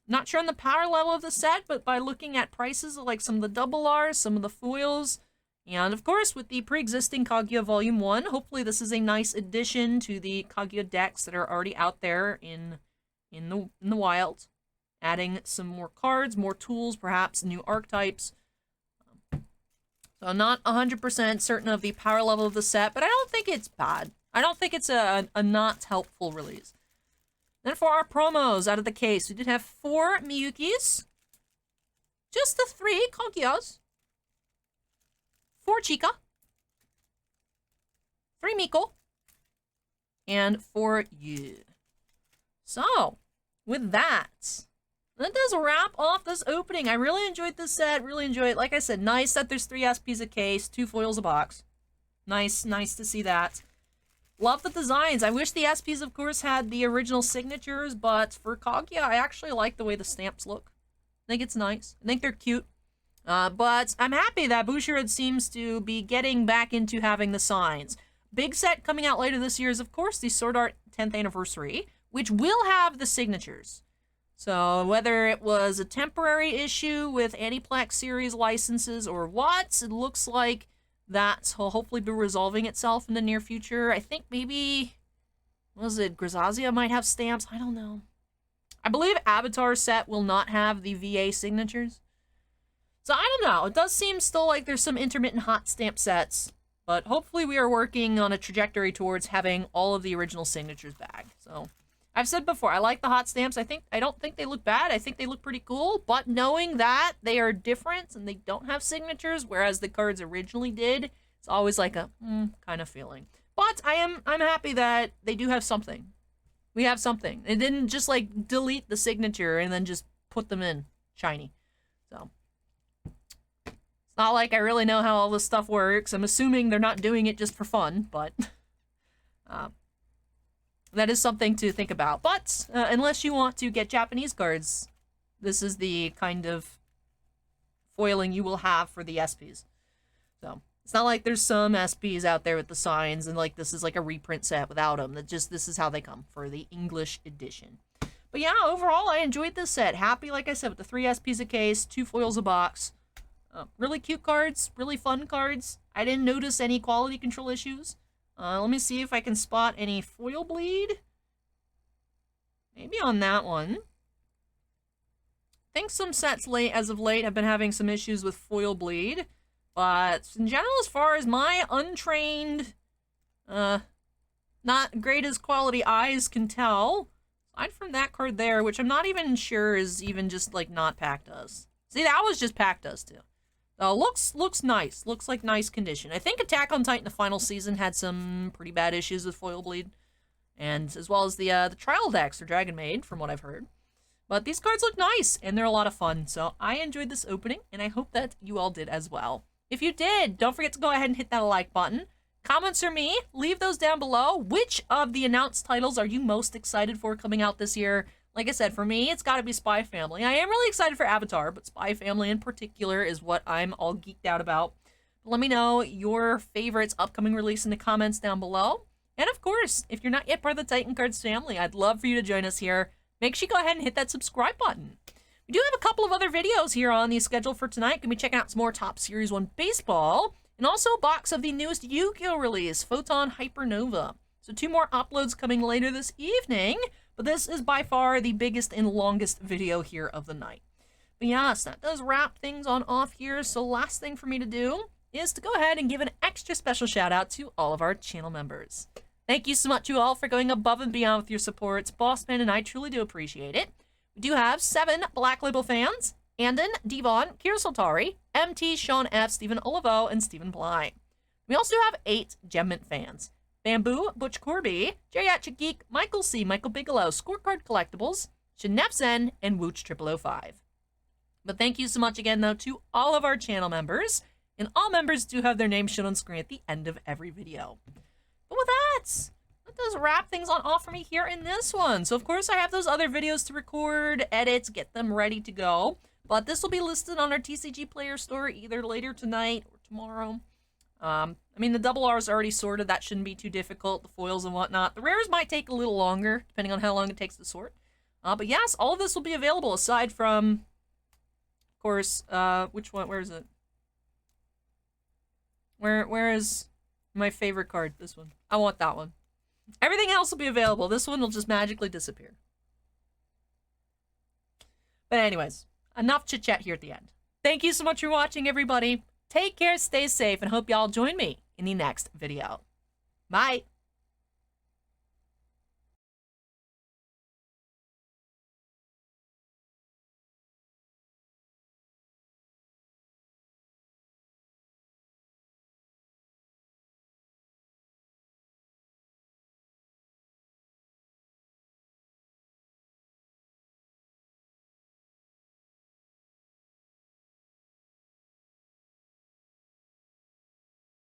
Not sure on the power level of the set, but by looking at prices of like some of the double Rs, some of the foils, and of course with the pre-existing Kaguya Volume 1, hopefully this is a nice addition to the Kaguya decks that are already out there in the wild. Adding some more cards, more tools, perhaps new archetypes. So I'm not 100% certain of the power level of the set, but I don't think it's bad. I don't think it's a not helpful release. Then for our promos out of the case, we did have 4 Miyukis, just the 3 Kaguyas, 4 Chika, 3 Miko, and 4 Yu. So, with that does wrap off this opening. I really enjoyed this set, really enjoyed it. Like I said, nice that there's 3 SPs a case, 2 foils a box. Nice to see that. Love the designs. I wish the SPs, of course, had the original signatures, but for Kaguya, I actually like the way the stamps look. I think it's nice. I think they're cute. But I'm happy that Bushiroad seems to be getting back into having the signs. Big set coming out later this year is, of course, the Sword Art 10th Anniversary, which will have the signatures. So whether it was a temporary issue with Aniplex series licenses or what, it looks like that will hopefully be resolving itself in the near future. I think maybe, what was it, Grisazia might have stamps? I don't know. I believe Avatar set will not have the VA signatures. So I don't know. It does seem still like there's some intermittent hot stamp sets. But hopefully we are working on a trajectory towards having all of the original signatures back. So I've said before, I like the hot stamps. I don't think they look bad. I think they look pretty cool. But knowing that they are different and they don't have signatures, whereas the cards originally did, it's always like a kind of feeling. But I'm happy that they do have something. We have something. It didn't just like delete the signature and then just put them in shiny. So it's not like I really know how all this stuff works. I'm assuming they're not doing it just for fun, but that is something to think about. But unless you want to get Japanese cards, this is the kind of foiling you will have for the SPs. So it's not like there's some SPs out there with the signs and like this is like a reprint set without them. This is how they come for the English edition. But yeah, overall I enjoyed this set. Happy, like I said, with the 3 SPs a case, 2 foils a box. Really cute cards, really fun cards. I didn't notice any quality control issues. Let me see if I can spot any foil bleed. Maybe on that one. I think some sets as of late have been having some issues with foil bleed. But in general, as far as my untrained, not greatest quality eyes can tell, aside from that card there, which I'm not even sure is even just like not pack dust. See, that was just pack dust too. Looks nice. Looks like nice condition. I think Attack on Titan, the final season, had some pretty bad issues with foil bleed. And as well as the trial decks for Dragon Maid, from what I've heard. But these cards look nice, and they're a lot of fun. So I enjoyed this opening, and I hope that you all did as well. If you did, don't forget to go ahead and hit that like button. Comments for me, leave those down below. Which of the announced titles are you most excited for coming out this year? Like I said, for me, it's got to be Spy Family. I am really excited for Avatar, but Spy Family in particular is what I'm all geeked out about. Let me know your favorites upcoming release in the comments down below. And of course, if you're not yet part of the Titan Cards family, I'd love for you to join us here. Make sure you go ahead and hit that subscribe button. We do have a couple of other videos here on the schedule for tonight. Gonna be checking out some more Top Series 1 baseball, and also a box of the newest Yu-Gi-Oh! Release, Photon Hypernova. So 2 more uploads coming later this evening, but this is by far the biggest and longest video here of the night. But yes, that does wrap things on off here. So last thing for me to do is to go ahead and give an extra special shout out to all of our channel members. Thank you so much to all for going above and beyond with your supports. Bossman and I truly do appreciate it. We do have 7 Black Label fans: Andon, Devon, Kira Soltari, MT, Sean F, Stephen Olivo, and Stephen Bly. We also have 8 Gemmint fans: Bamboo, Butch Corby, Geriatric Geek, Michael C, Michael Bigelow, Scorecard Collectibles, Shenefzen, and Wooch 0005. But thank you so much again, though, to all of our channel members. And all members do have their names shown on screen at the end of every video. But with that does wrap things on off for me here in this one. So, of course, I have those other videos to record, edit, get them ready to go. But this will be listed on our TCG Player store either later tonight or tomorrow. I mean, the double R is already sorted. That shouldn't be too difficult. The foils and whatnot. The rares might take a little longer, depending on how long it takes to sort. But yes, all of this will be available aside from, of course, which one? Where is it? Where is my favorite card? This one. I want that one. Everything else will be available. This one will just magically disappear. But anyways, enough chit-chat here at the end. Thank you so much for watching, everybody. Take care, stay safe, and hope y'all join me in the next video. Bye!